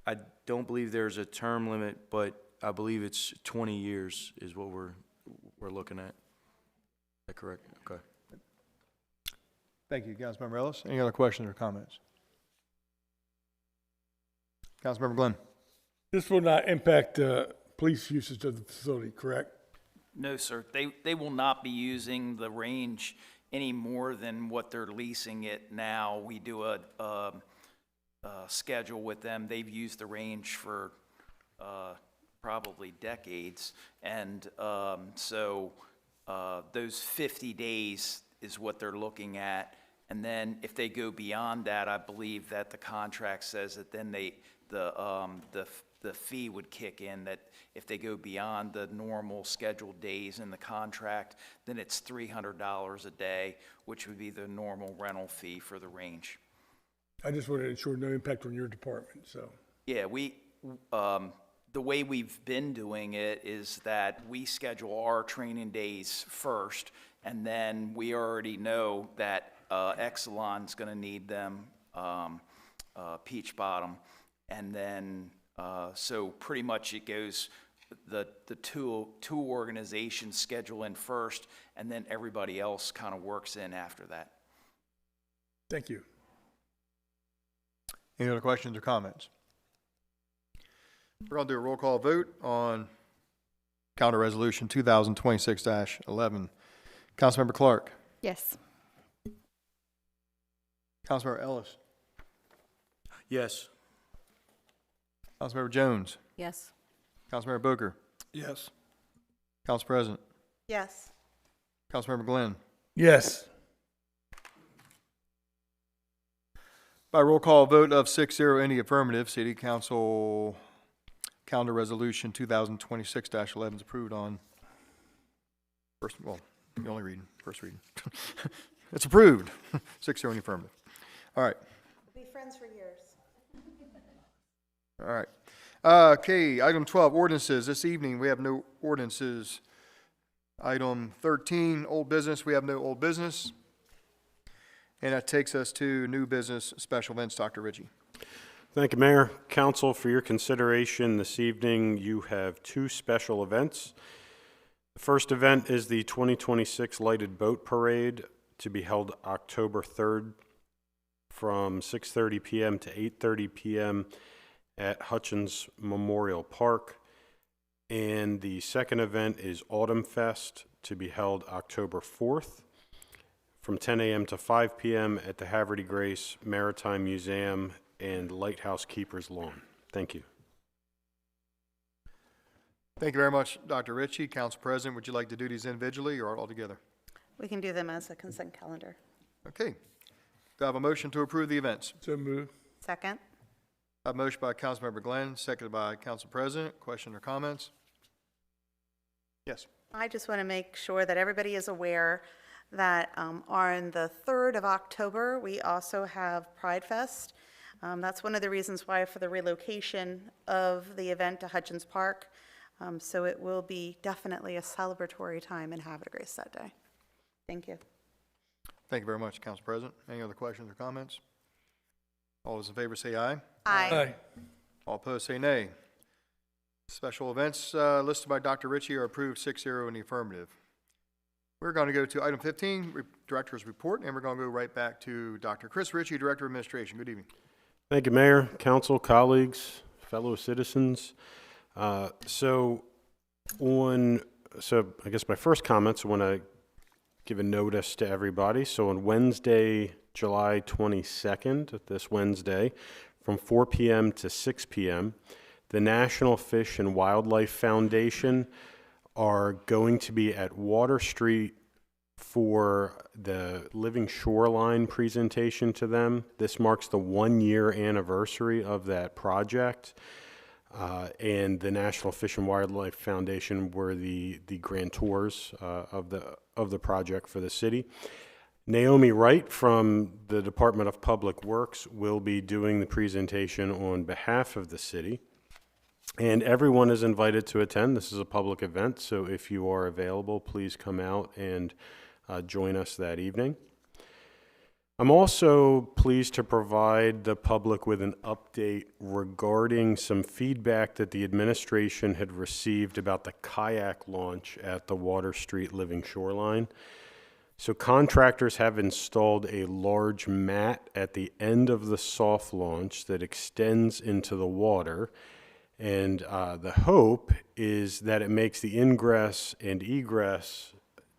S13: I don't believe there's a term limit, but I believe it's 20 years is what we're looking at. Is that correct? Okay.
S12: Thank you, Councilmember Ellis. Any other questions or comments? Councilmember Glenn.
S14: This will not impact police usage of the facility, correct?
S2: No, sir. They will not be using the range any more than what they're leasing it now. We do a schedule with them. They've used the range for probably decades. And so those 50 days is what they're looking at. And then if they go beyond that, I believe that the contract says that then the fee would kick in, that if they go beyond the normal scheduled days in the contract, then it's $300 a day, which would be the normal rental fee for the range.
S14: I just want to ensure no impact on your department, so.
S2: Yeah, the way we've been doing it is that we schedule our training days first, and then we already know that Exelon's going to need them, Peach Bottom, and then so pretty much it goes, the two organizations schedule in first, and then everybody else kind of works in after that.
S14: Thank you.
S12: Any other questions or comments? We're going to do a roll call vote on calendar resolution 2026-11. Councilmember Clark.
S20: Yes.
S12: Councilmember Ellis.
S13: Yes.
S12: Councilmember Jones.
S18: Yes.
S12: Councilmember Booker.
S5: Yes.
S12: Council President.
S1: Yes.
S12: Councilmember Glenn.
S14: Yes.
S12: By roll call vote of 6-0 in the affirmative, City Council calendar resolution 2026-11 is approved on first, well, the only reading, first reading. It's approved, 6-0 in the affirmative. All right.
S1: We'll be friends for years.
S12: All right. Okay, item 12, ordinances. This evening, we have no ordinances. Item 13, old business. We have no old business. And that takes us to new business special events. Dr. Ritchie.
S9: Thank you, Mayor. Council, for your consideration this evening, you have two special events. The first event is the 2026 Lighted Boat Parade to be held October 3rd from 6:30 p.m. to 8:30 p.m. at Hutchins Memorial Park. And the second event is Autumn Fest to be held October 4th from 10 a.m. to 5 p.m. at the Havre de Grace Maritime Museum and Lighthouse Keepers Lawn. Thank you.
S12: Thank you very much, Dr. Ritchie. Council President, would you like to do these individually or all together?
S1: We can do them as a consent calendar.
S12: Okay. Do I have a motion to approve the events?
S14: So moved.
S1: Second?
S12: I have a motion by Councilmember Glenn, seconded by Council President. Question or comments? Yes.
S1: I just want to make sure that everybody is aware that on the 3rd of October, we also have Pride Fest. That's one of the reasons why for the relocation of the event to Hutchins Park. So it will be definitely a celebratory time in Havre de Grace that day. Thank you.
S12: Thank you very much, Council President. Any other questions or comments? All those in favor say aye.
S1: Aye.
S12: All opposed say nay. Special events listed by Dr. Ritchie are approved 6-0 in the affirmative. We're going to go to item 15, Director's Report, and we're going to go right back to Dr. Chris Ritchie, Director of Administration. Good evening.
S9: Thank you, Mayor, Council, colleagues, fellow citizens. So I guess my first comments, I want to give a notice to everybody. So on Wednesday, July 22nd, this Wednesday, from 4 p.m. to 6 p.m., the National Fish and Wildlife Foundation are going to be at Water Street for the Living Shoreline presentation to them. This marks the 1-year anniversary of that project. And the National Fish and Wildlife Foundation were the grantors of the project for the city. Naomi Wright from the Department of Public Works will be doing the presentation on behalf of the city. And everyone is invited to attend. This is a public event, so if you are available, please come out and join us that evening. I'm also pleased to provide the public with an update regarding some feedback that the administration had received about the kayak launch at the Water Street Living Shoreline. So contractors have installed a large mat at the end of the soft launch that extends into the water. And the hope is that it makes the ingress and egress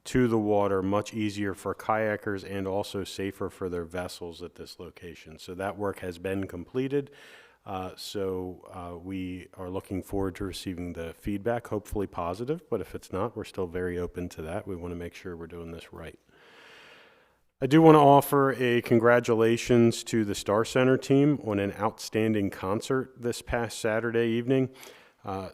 S9: to the water much easier for kayakers and also safer for their vessels at this location. So that work has been completed. We are looking forward to receiving the feedback, hopefully positive, but if it's not, we're still very open to that. We want to make sure we're doing this right. I do want to offer a congratulations to the Star Center team on an outstanding concert this past Saturday evening.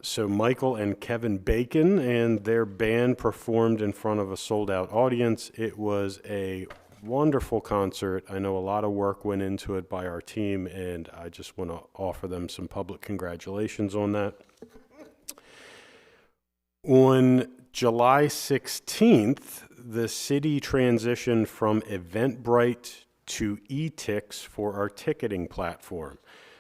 S9: So Michael and Kevin Bacon and their band performed in front of a sold-out audience. It was a wonderful concert. I know a lot of work went into it by our team, and I just want to offer them some public congratulations on that. On July 16th, the city transitioned from Eventbrite to eTix for our ticketing platform.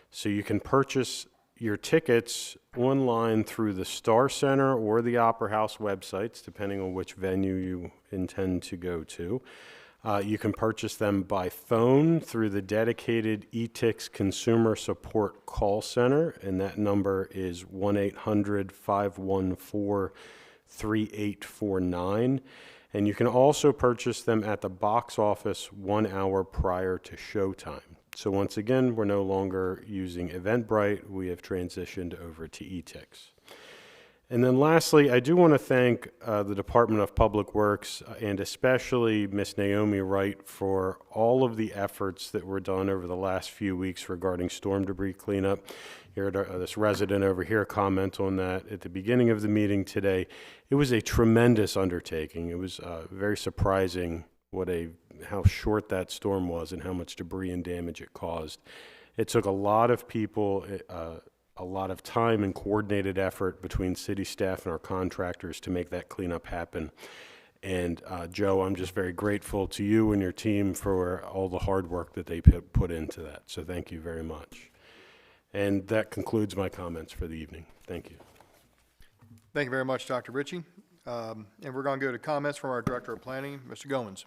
S9: So you can purchase your tickets online through the Star Center or the Opera House websites, depending on which venue you intend to go to. You can purchase them by phone through the dedicated eTix Consumer Support Call Center, and that number is 1-800-514-3849. And you can also purchase them at the box office 1 hour prior to showtime. So once again, we're no longer using Eventbrite. We have transitioned over to eTix. And then lastly, I do want to thank the Department of Public Works and especially Miss Naomi Wright for all of the efforts that were done over the last few weeks regarding storm debris cleanup. You heard this resident over here comment on that at the beginning of the meeting today. It was a tremendous undertaking. It was very surprising how short that storm was and how much debris and damage it caused. It took a lot of people, a lot of time and coordinated effort between city staff and our contractors to make that cleanup happen. And Joe, I'm just very grateful to you and your team for all the hard work that they put into that. So thank you very much. And that concludes my comments for the evening. Thank you.
S12: Thank you very much, Dr. Ritchie. And we're going to go to comments from our Director of Planning, Mr. Goins.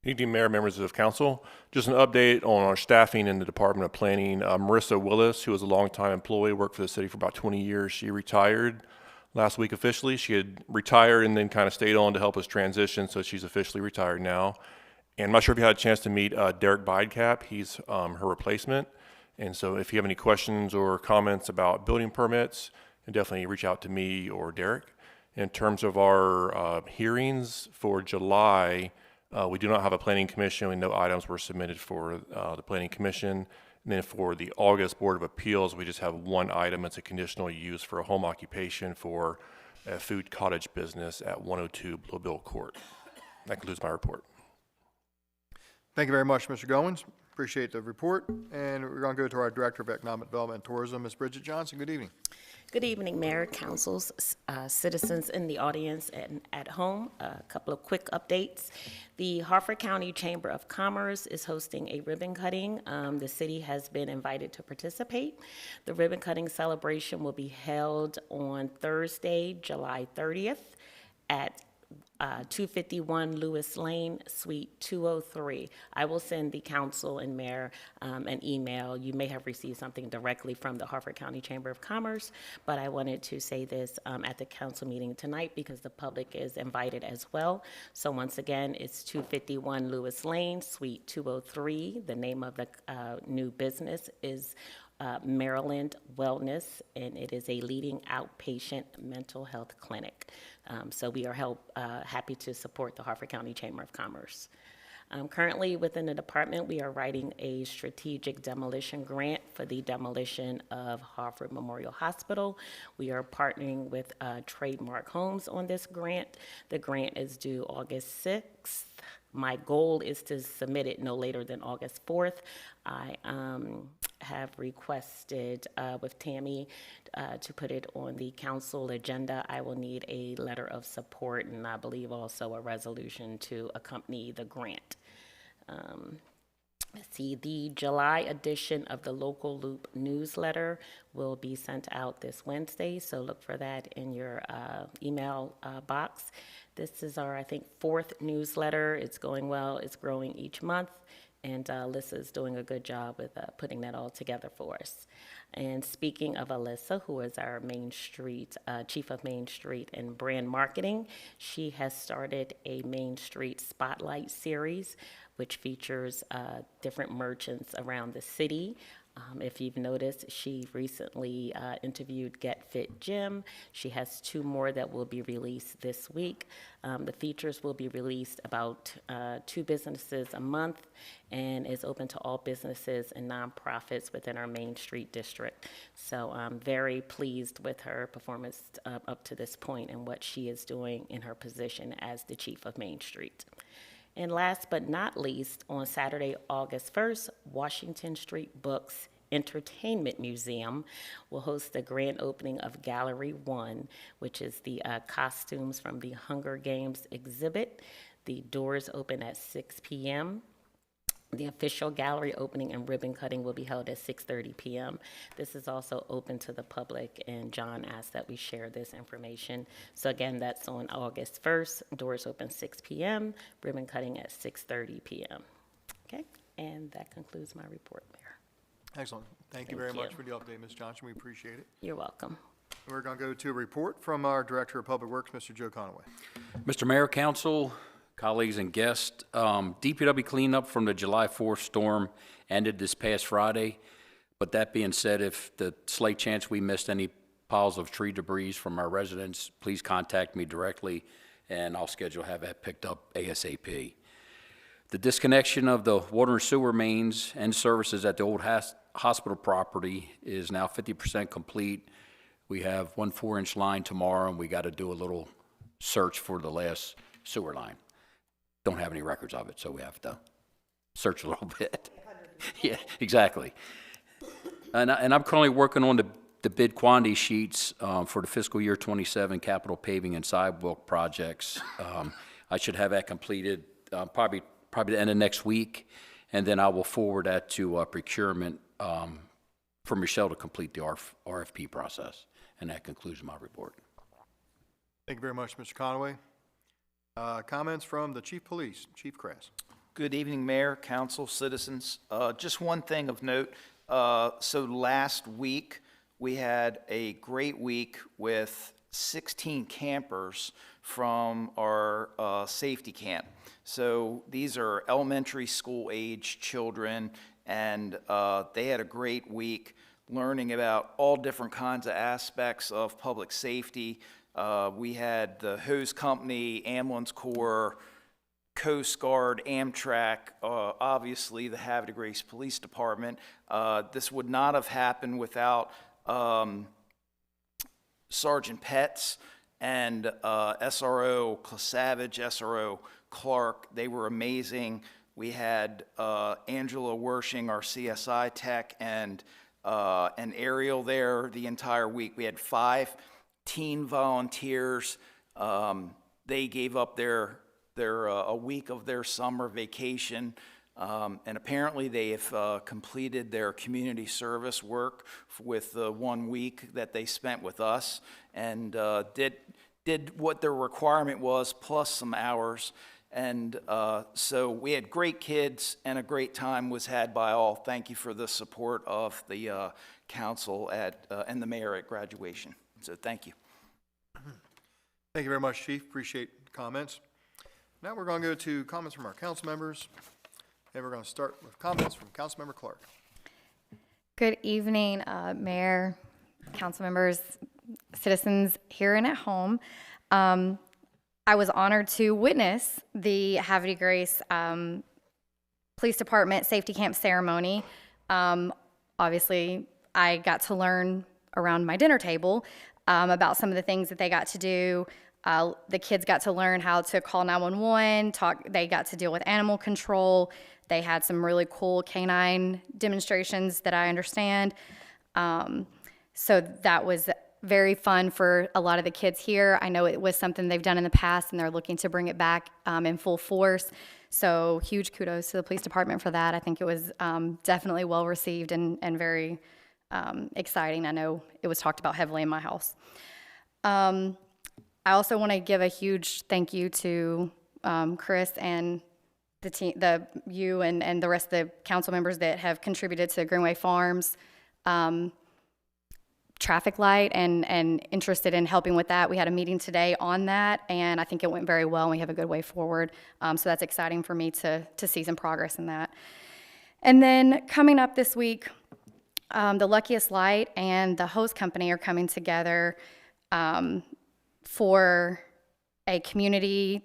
S7: Good evening, Mayor, members of Council. Just an update on our staffing in the Department of Planning. Marissa Willis, who was a longtime employee, worked for the city for about 20 years. She retired last week officially. She had retired and then kind of stayed on to help us transition, so she's officially retired now. And I'm not sure if you had a chance to meet Derek Bidecap. He's her replacement. And so if you have any questions or comments about building permits, then definitely reach out to me or Derek. In terms of our hearings for July, we do not have a planning commission, and no items were submitted for the planning commission. And then for the August Board of Appeals, we just have one item. It's a conditional use for a home occupation for a food cottage business at 102 Bluebill Court. That concludes my report.
S12: Thank you very much, Mr. Goins. Appreciate the report. And we're going to go to our Director of Economic Development and Tourism, Ms. Bridget Johnson. Good evening.
S6: Good evening, Mayor, councils, citizens in the audience and at home. A couple of quick updates. The Havre County Chamber of Commerce is hosting a ribbon cutting. The city has been invited to participate. The ribbon cutting celebration will be held on Thursday, July 30th at 251 Lewis Lane, Suite 203. I will send the council and mayor an email. You may have received something directly from the Havre County Chamber of Commerce, but I wanted to say this at the council meeting tonight because the public is invited as well. So once again, it's 251 Lewis Lane, Suite 203. The name of the new business is Maryland Wellness, and it is a leading outpatient mental health clinic. So we are happy to support the Havre County Chamber of Commerce. Currently within the department, we are writing a strategic demolition grant for the demolition of Havre Memorial Hospital. We are partnering with Trademark Homes on this grant. The grant is due August 6th. My goal is to submit it no later than August 4th. I have requested with Tammy to put it on the council agenda. I will need a letter of support and I believe also a resolution to accompany the grant. Let's see, the July edition of the Local Loop newsletter will be sent out this Wednesday, so look for that in your email box. This is our, I think, 4th newsletter. It's going well. It's growing each month, and Alyssa is doing a good job with putting that all together for us. And speaking of Alyssa, who is our Main Street, Chief of Main Street and Brand Marketing, she has started a Main Street Spotlight series, which features different merchants around the city. If you've noticed, she recently interviewed Get Fit Gym. She has 2 more that will be released this week. The features will be released about 2 businesses a month and is open to all businesses and nonprofits within our Main Street district. So I'm very pleased with her performance up to this point and what she is doing in her position as the Chief of Main Street. And last but not least, on Saturday, August 1st, Washington Street Books Entertainment Museum will host the grand opening of Gallery 1, which is the costumes from the Hunger Games exhibit. The doors open at 6 p.m. The official gallery opening and ribbon cutting will be held at 6:30 p.m. This is also open to the public, and John asked that we share this information. So again, that's on August 1st. Doors open 6 p.m., ribbon cutting at 6:30 p.m. Okay, and that concludes my report, Mayor.
S12: Excellent. Thank you very much for the update, Ms. Johnson. We appreciate it.
S6: You're welcome.
S12: We're going to go to a report from our Director of Public Works, Mr. Joe Conaway.
S16: Mr. Mayor, Council, colleagues, and guests, DPW cleanup from the July 4th storm ended this past Friday. But that being said, if the slight chance we missed any piles of tree debris from our residents, please contact me directly, and I'll schedule to have that picked up ASAP. The disconnection of the water and sewer mains and services at the old hospital property is now 50% complete. We have 1 4-inch line tomorrow, and we got to do a little search for the last sewer line. Don't have any records of it, so we have to search a little bit. Yeah, exactly. And I'm currently working on the bid quantity sheets for the fiscal year 27 capital paving and sidewalk projects. I should have that completed probably the end of next week, and then I will forward that to procurement for Michelle to complete the RFP process, and that concludes my report.
S12: Thank you very much, Mr. Conaway. Comments from the Chief Police, Chief Kress.
S2: Good evening, Mayor, Council, citizens. Just one thing of note. So last week, we had a great week with 16 campers from our safety camp. So these are elementary school age children, and they had a great week learning about all different kinds of aspects of public safety. We had the hose company, ambulance corps, Coast Guard, Amtrak, obviously the Havre Grace Police Department. This would not have happened without Sergeant Petts and SRO Savage, SRO Clark. They were amazing. We had Angela Wershing, our CSI tech, and Ariel there the entire week. We had 5 teen volunteers. They gave up a week of their summer vacation, and apparently they have completed their community service work with the 1 week that they spent with us, and did what their requirement was plus some hours. And so we had great kids, and a great time was had by all. Thank you for the support of the council and the mayor at graduation. So thank you.
S12: Thank you very much, Chief. Appreciate the comments. Now we're going to go to comments from our council members, and we're going to start with comments from Councilmember Clark.
S20: Good evening, Mayor, council members, citizens here and at home. I was honored to witness the Havre Grace Police Department Safety Camp ceremony. Obviously, I got to learn around my dinner table about some of the things that they got to do. The kids got to learn how to call 911, they got to deal with animal control. They had some really cool canine demonstrations that I understand. So that was very fun for a lot of the kids here. I know it was something they've done in the past, and they're looking to bring it back in full force. So huge kudos to the police department for that. I think it was definitely well received and very exciting. I know it was talked about heavily in my house. I also want to give a huge thank you to Chris and the team, you and the rest of the council members that have contributed to Greenway Farms traffic light and interested in helping with that. We had a meeting today on that, and I think it went very well, and we have a good way forward. So that's exciting for me to see some progress in that. And then coming up this week, the Luckiest Light and the hose company are coming together for a community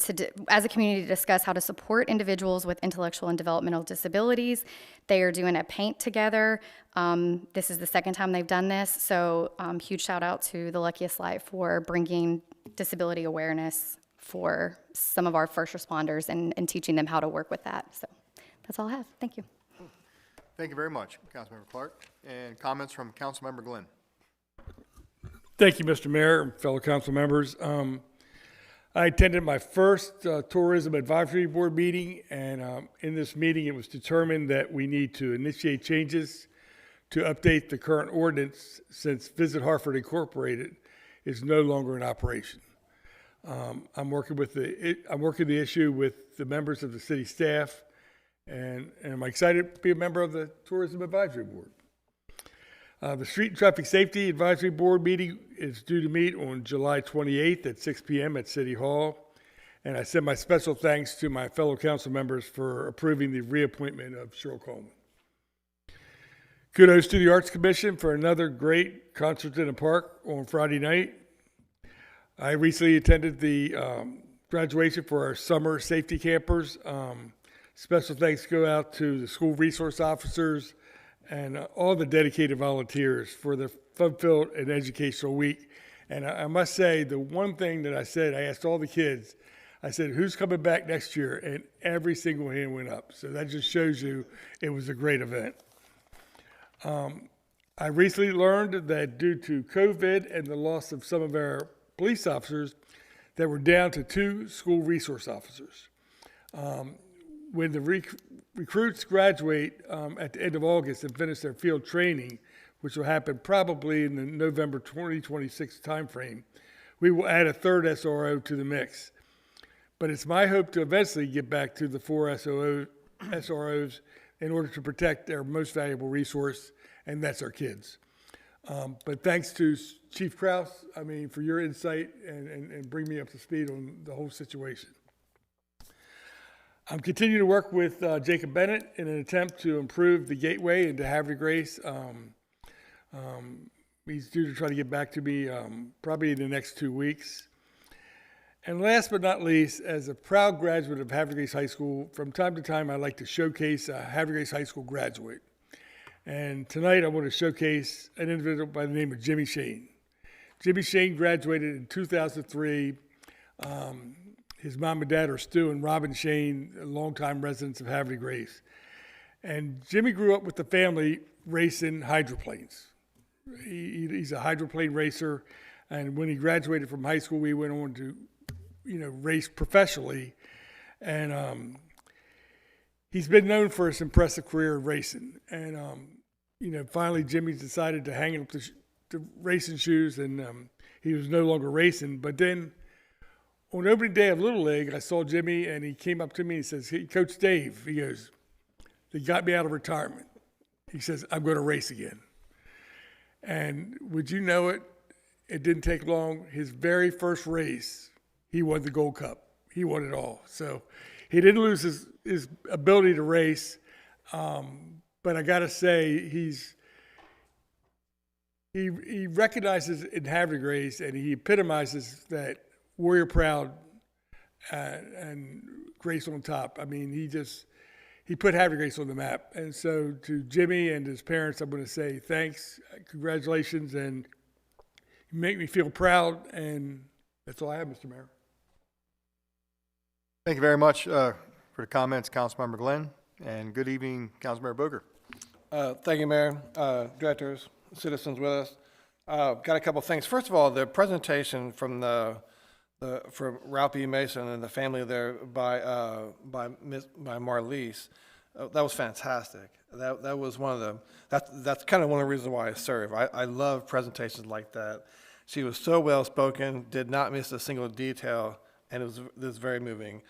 S20: as a community to discuss how to support individuals with intellectual and developmental disabilities. They are doing a paint together. This is the second time they've done this, so huge shout out to the Luckiest Light for bringing disability awareness for some of our first responders and teaching them how to work with that. So that's all I have. Thank you.
S12: Thank you very much, Councilmember Clark. And comments from Councilmember Glenn.
S14: Thank you, Mr. Mayor and fellow council members. I attended my first Tourism Advisory Board meeting, and in this meeting it was determined that we need to initiate changes to update the current ordinance since Visit Hartford Incorporated is no longer in operation. I'm working the issue with the members of the city staff, and I'm excited to be a member of the Tourism Advisory Board. The Street and Traffic Safety Advisory Board meeting is due to meet on July 28th at 6 p.m. at City Hall. And I send my special thanks to my fellow council members for approving the reappointment of Cheryl Coleman. Kudos to the Arts Commission for another great concert in the park on Friday night. I recently attended the graduation for our summer safety campers. Special thanks go out to the school resource officers and all the dedicated volunteers for the fun-filled and educational week. And I must say, the one thing that I asked all the kids, I said, who's coming back next year? And every single hand went up. So that just shows you it was a great event. I recently learned that due to COVID and the loss of some of our police officers, that we're down to 2 school resource officers. When the recruits graduate at the end of August and finish their field training, which will happen probably in the November 2026 timeframe, we will add a 3rd SRO to the mix. But it's my hope to eventually get back to the 4 SROs in order to protect our most valuable resource, and that's our kids. But thanks to Chief Kraus, for your insight and bring me up to speed on the whole situation. I'm continuing to work with Jacob Bennett in an attempt to improve the gateway into Havre Grace. He's due to try to get back to me probably in the next 2 weeks. And last but not least, as a proud graduate of Havre Grace High School, from time to time I like to showcase a Havre Grace High School graduate. And tonight I want to showcase an individual by the name of Jimmy Shane. Jimmy Shane graduated in 2003. His mom and dad are Stu and Robin Shane, longtime residents of Havre Grace. And Jimmy grew up with the family racing hydroplanes. He's a hydroplane racer, and when he graduated from high school, we went on to, race professionally. And he's been known for his impressive career in racing. And finally, Jimmy decided to hang up the racing shoes, and he was no longer racing. But then, on opening day of Little League, I saw Jimmy, and he came up to me and says, "Hey, Coach Dave," he goes, "they got me out of retirement." He says, "I'm going to race again." And would you know it, it didn't take long. His very first race, he won the Gold Cup. He won it all. So he didn't lose his ability to race, but I got to say, he recognizes in Havre Grace, and he epitomizes that Warrior Proud and Grace on top. He put Havre Grace on the map. And so to Jimmy and his parents, I'm going to say thanks, congratulations, and you make me feel proud. And that's all I have, Mr. Mayor.
S12: Thank you very much for the comments, Councilmember Glenn, and good evening, Councilmember Booker.
S5: Thank you, Mayor, directors, citizens with us. Got a couple things. First of all, the presentation from from Ralph E. Mason and the family there by Marlise, that was fantastic. That was one of the that's kind of one of the reasons why I serve. I love presentations like that. She was so well spoken, did not miss a single detail, and it was very moving.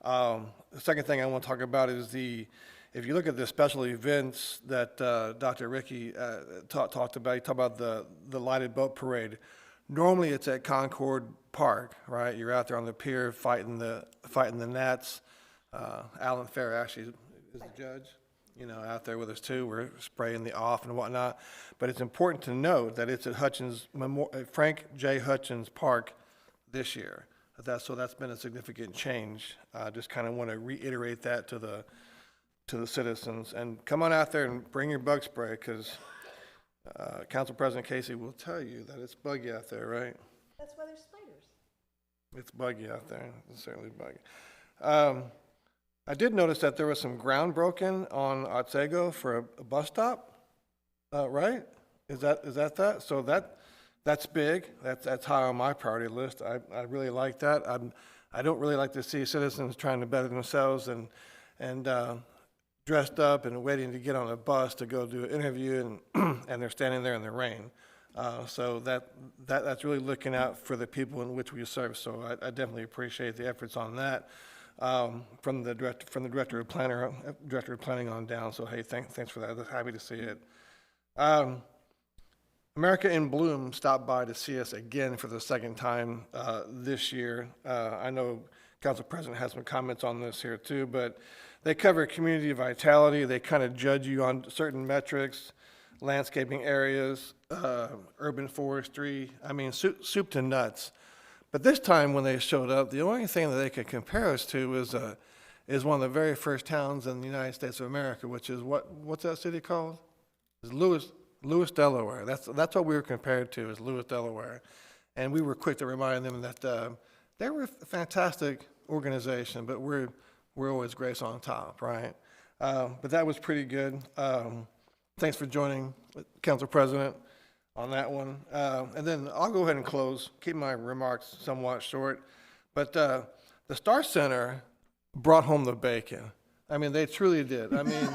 S5: The second thing I want to talk about is if you look at the special events that Dr. Ricky talked about, he talked about the lighted boat parade. Normally it's at Concord Park, right? You're out there on the pier fighting the gnats. Alan Fair actually is the judge, out there with us too. We're spraying the off and whatnot. But it's important to note that it's at Frank J. Hutchins Park this year. So that's been a significant change. Just kind of want to reiterate that to the citizens. And come on out there and bring your bug spray, because Council President Casey will tell you that it's buggy out there, right?
S1: That's why there's spiders.
S5: It's buggy out there. It's certainly buggy. I did notice that there was some ground broken on Otsego for a bus stop, right? Is that? So that's big. That's high on my priority list. I really like that. I don't really like to see citizens trying to better themselves and dressed up and waiting to get on a bus to go do an interview, and they're standing there in the rain. So that's really looking out for the people in which we serve. So I definitely appreciate the efforts on that from the director of planning on down. So hey, thanks for that. I'm happy to see it. America in Bloom stopped by to see us again for the second time this year. I know Council President has some comments on this here too, but they cover community vitality. They kind of judge you on certain metrics, landscaping areas, urban forestry. Soup to nuts. But this time when they showed up, the only thing that they could compare us to is one of the very first towns in the United States of America, which is what's that city called? It's Lewis, Delaware. That's what we were compared to, is Lewis, Delaware. And we were quick to remind them that they were a fantastic organization, but we're always Grace on top, right? But that was pretty good. Thanks for joining, Council President, on that one. And then I'll go ahead and close, keep my remarks somewhat short. But the Star Center brought home the bacon. I mean, they truly did. I mean,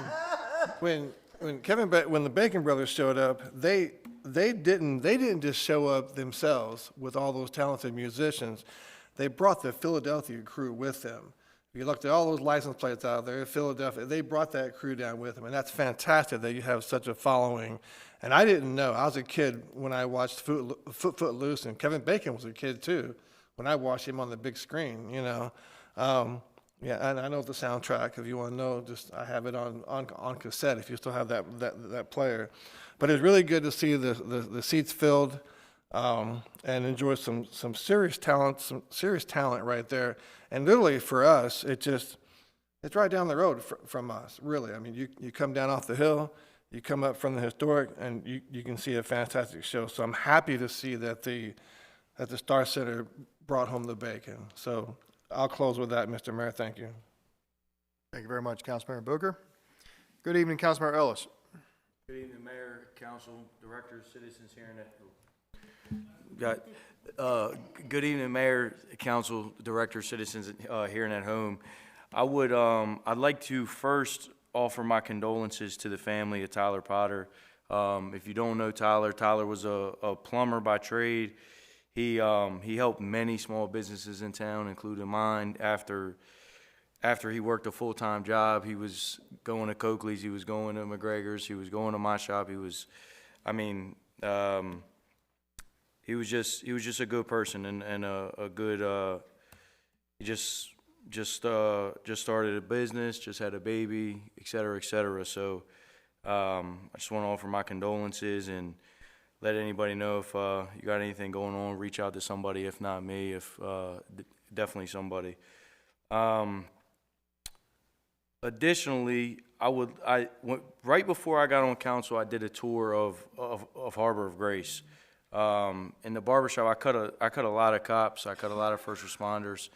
S5: when the Bacon Brothers showed up, they didn't just show up themselves with all those talented musicians. They brought the Philadelphia crew with them. If you looked at all those license plates out there in Philadelphia, they brought that crew down with them, and that's fantastic that you have such a following. And I didn't know. I was a kid when I watched Footloose, and Kevin Bacon was a kid too when I watched him on the big screen, you know. Yeah, and I know the soundtrack. If you want to know, just I have it on cassette. If you still have that player, but it's really good to see the seats filled, and enjoy some serious talent right there. And literally for us, it's right down the road from us. Really, I mean, you come down off the hill, you come up from the historic, and you can see a fantastic show. So I'm happy to see that the Star Center brought home the bacon. So I'll close with that, Mr. Mayor. Thank you.
S12: Thank you very much, Councilmember Booker. Good evening, Councilmember Ellis.
S13: Good evening, Mayor, Council, Directors, citizens here in that. Good evening, Mayor, Council, Directors, citizens hearing at home. I'd like to first offer my condolences to the family of Tyler Potter. If you don't know Tyler was a plumber by trade. He helped many small businesses in town, including mine. After he worked a full-time job, he was going to Coakley's, he was going to McGregor's, he was going to my shop. He was just a good person and a good. He just started a business, just had a baby, et cetera, et cetera. So I just want to offer my condolences and let anybody know if you got anything going on, reach out to somebody, if not me, definitely somebody. Additionally, right before I got on council, I did a tour of Harbor of Grace. In the barbershop, I cut a lot of cops, I cut a lot of first responders,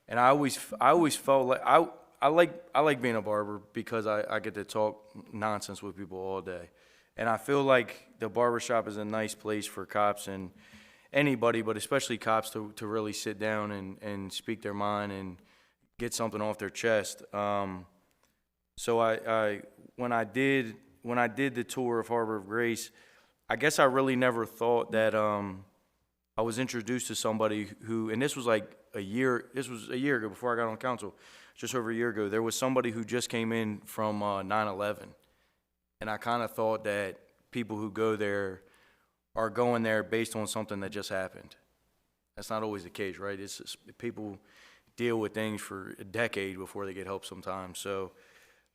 S13: and I always felt like I like being a barber because I get to talk nonsense with people all day. And I feel like the barbershop is a nice place for cops and anybody, but especially cops, to really sit down and speak their mind and get something off their chest. So when I did the tour of Harbor of Grace, I guess I really never thought that I was introduced to somebody who, and this was a year ago before I got on council, just over a year ago, there was somebody who just came in from 9/11. And I kind of thought that people who go there are going there based on something that just happened. That's not always the case, right? It's just, people deal with things for a decade before they get help sometimes. So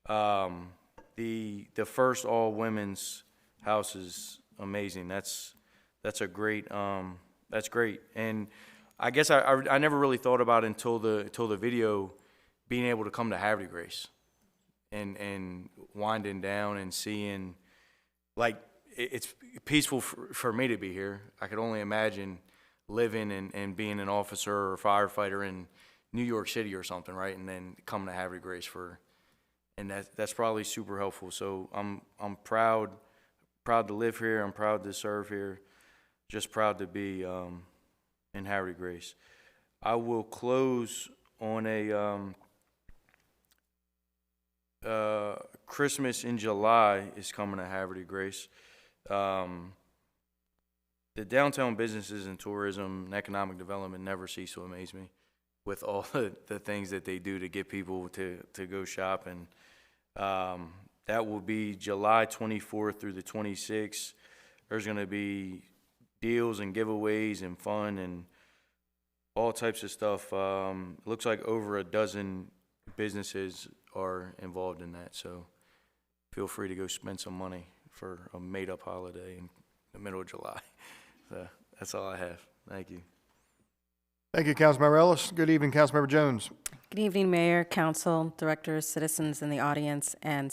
S13: the first all women's house is amazing. That's great. And I guess I never really thought about it until the video, being able to come to Havre Grace. And winding down and seeing, it's peaceful for me to be here. I could only imagine living and being an officer or firefighter in New York City or something, right? And then coming to Havre Grace and that's probably super helpful. So I'm proud to live here. I'm proud to serve here. Just proud to be in Havre Grace. I will close on a Christmas in July is coming to Havre Grace. The downtown businesses and tourism and economic development never cease to amaze me with all the things that they do to get people to go shop. And that will be July 24th through the 26th. There's going to be deals and giveaways and fun and all types of stuff. Looks like over a dozen businesses are involved in that, so feel free to go spend some money for a made-up holiday in the middle of July. So that's all I have. Thank you.
S12: Thank you, Councilmember Ellis. Good evening, Councilmember Jones.
S18: Good evening, Mayor, Council, Directors, citizens in the audience, and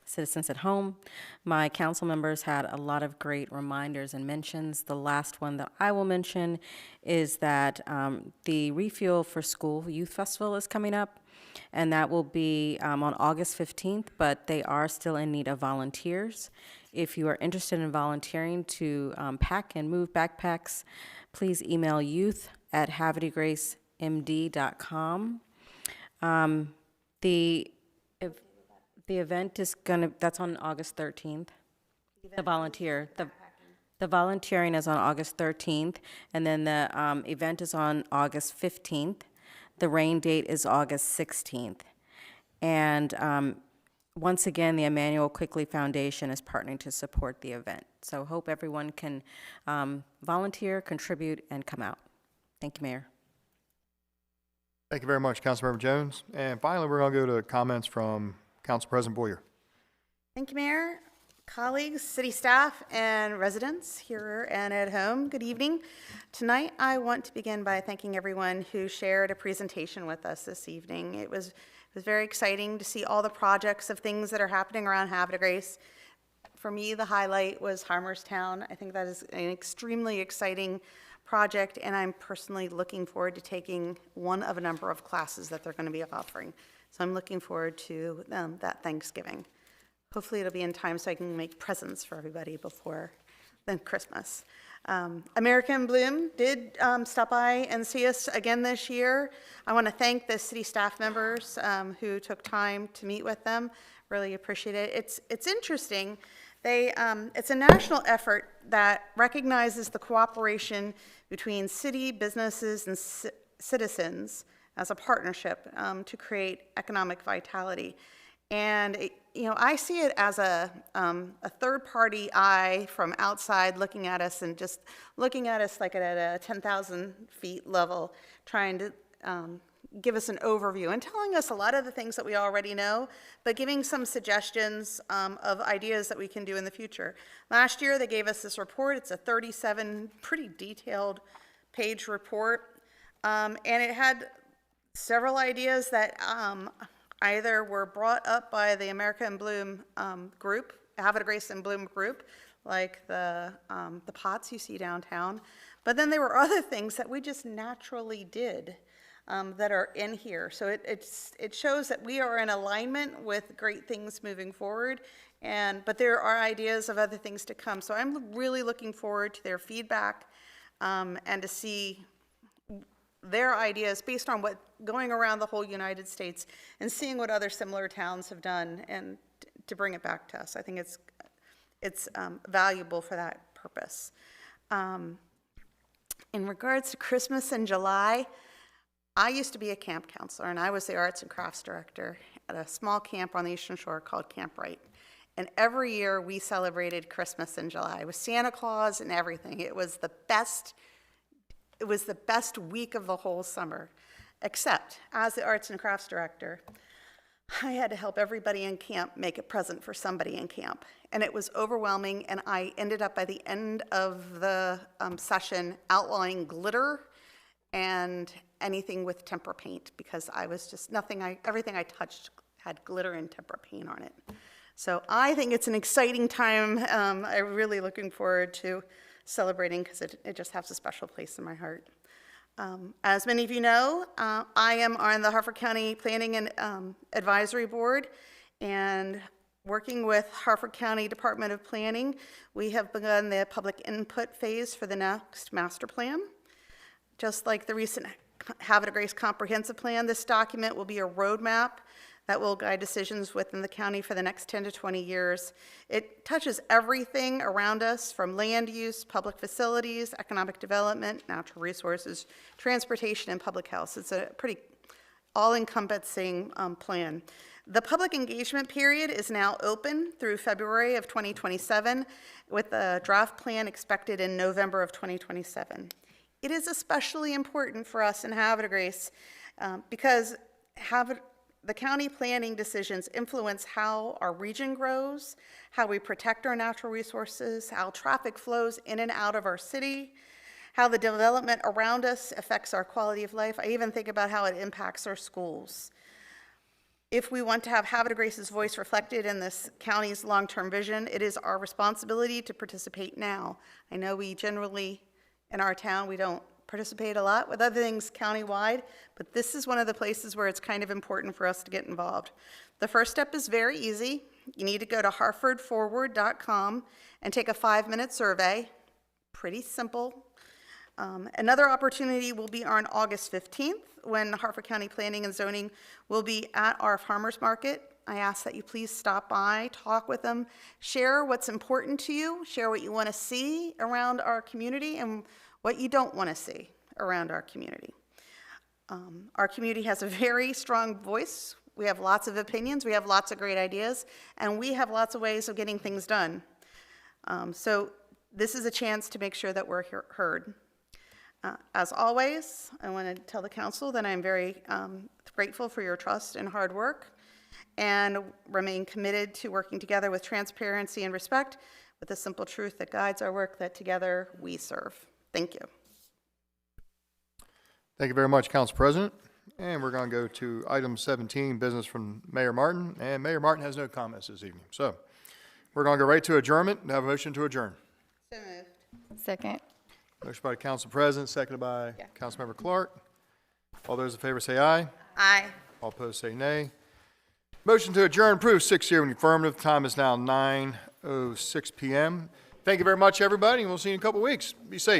S18: citizens at home. My council members had a lot of great reminders and mentions. The last one that I will mention is that the Refuel for School Youth Festival is coming up, and that will be on August 15th, but they are still in need of volunteers. If you are interested in volunteering to pack and move backpacks, please email youth@havregrace.org. havregracemd.com. The event is that's on August 13th. The volunteering is on August 13th, and then the event is on August 15th. The rain date is August 16th. And once again, the Emmanuel Quickly Foundation is partnering to support the event. So hope everyone can volunteer, contribute, and come out. Thank you, Mayor.
S12: Thank you very much, Councilmember Jones. And finally, we're going to go to comments from Council President Boyer.
S1: Thank you, Mayor, colleagues, city staff, and residents here and at home. Good evening. Tonight, I want to begin by thanking everyone who shared a presentation with us this evening. It was very exciting to see all the projects of things that are happening around Havre de Grace. For me, the highlight was Harmerstown. I think that is an extremely exciting project, and I'm personally looking forward to taking one of a number of classes that they're going to be offering. So I'm looking forward to that Thanksgiving. Hopefully it'll be in time so I can make presents for everybody before then Christmas. American Bloom did stop by and see us again this year. I want to thank the city staff members who took time to meet with them. Really appreciate it. It's interesting. It's a national effort that recognizes the cooperation between city, businesses, and citizens as a partnership to create economic vitality. And I see it as a third-party eye from outside looking at us and just looking at us like at a 10,000 feet level, trying to give us an overview and telling us a lot of the things that we already know, but giving some suggestions of ideas that we can do in the future. Last year, they gave us this report. It's a 37 pretty detailed page report, and it had several ideas that either were brought up by the American Bloom group, Havre de Grace and Bloom group, like the pots you see downtown, but then there were other things that we just naturally did that are in here. So it shows that we are in alignment with great things moving forward, but there are ideas of other things to come. So I'm really looking forward to their feedback and to see their ideas based on what going around the whole United States and seeing what other similar towns have done and to bring it back to us. I think it's valuable for that purpose. In regards to Christmas in July, I used to be a camp counselor, and I was the arts and crafts director at a small camp on the Eastern Shore called Camp Wright. And every year we celebrated Christmas in July with Santa Claus and everything. It was the best week of the whole summer, except as the arts and crafts director, I had to help everybody in camp make a present for somebody in camp. And it was overwhelming, and I ended up by the end of the session outlawing glitter and anything with tempera paint, because I was just everything I touched had glitter and tempera paint on it. So I think it's an exciting time. I'm really looking forward to celebrating because it just has a special place in my heart. As many of you know, I am on the Harford County Planning and Advisory Board, and working with Harford County Department of Planning, we have begun the public input phase for the next master plan. Just like the recent Havre de Grace Comprehensive Plan, this document will be a roadmap that will guide decisions within the county for the next 10 to 20 years. It touches everything around us, from land use, public facilities, economic development, natural resources, transportation, and public health. It's a pretty all-encompassing plan. The public engagement period is now open through February of 2027, with the draft plan expected in November of 2027. It is especially important for us in Havre de Grace because the county planning decisions influence how our region grows, how we protect our natural resources, how traffic flows in and out of our city, how the development around us affects our quality of life. I even think about how it impacts our schools. If we want to have Havre de Grace's voice reflected in this county's long-term vision, it is our responsibility to participate now. I know we generally, in our town, we don't participate a lot with other things countywide, but this is one of the places where it's kind of important for us to get involved. The first step is very easy. You need to go to harfordforward.com and take a 5-minute survey. Pretty simple. Another opportunity will be on August 15th, when Harford County Planning and Zoning will be at our farmers market. I ask that you please stop by, talk with them, share what's important to you, share what you want to see around our community and what you don't want to see around our community. Our community has a very strong voice. We have lots of opinions, we have lots of great ideas, and we have lots of ways of getting things done. So this is a chance to make sure that we're heard. As always, I want to tell the council that I'm very grateful for your trust and hard work, and remain committed to working together with transparency and respect, with the simple truth that guides our work, that together we serve. Thank you.
S12: Thank you very much, Council President. And we're going to go to item 17, business from Mayor Martin. And Mayor Martin has no comments this evening. So we're going to go right to adjournment and have a motion to adjourn.
S1: So moved.
S20: Second.
S12: Motion by Council President, seconded by Councilmember Clark. All those in favor say aye.
S1: Aye.
S12: All opposed say nay. Motion to adjourn approved, 6-0 in the affirmative. Time is now 9:06 p.m. Thank you very much, everybody, and we'll see you in a couple weeks. Be safe.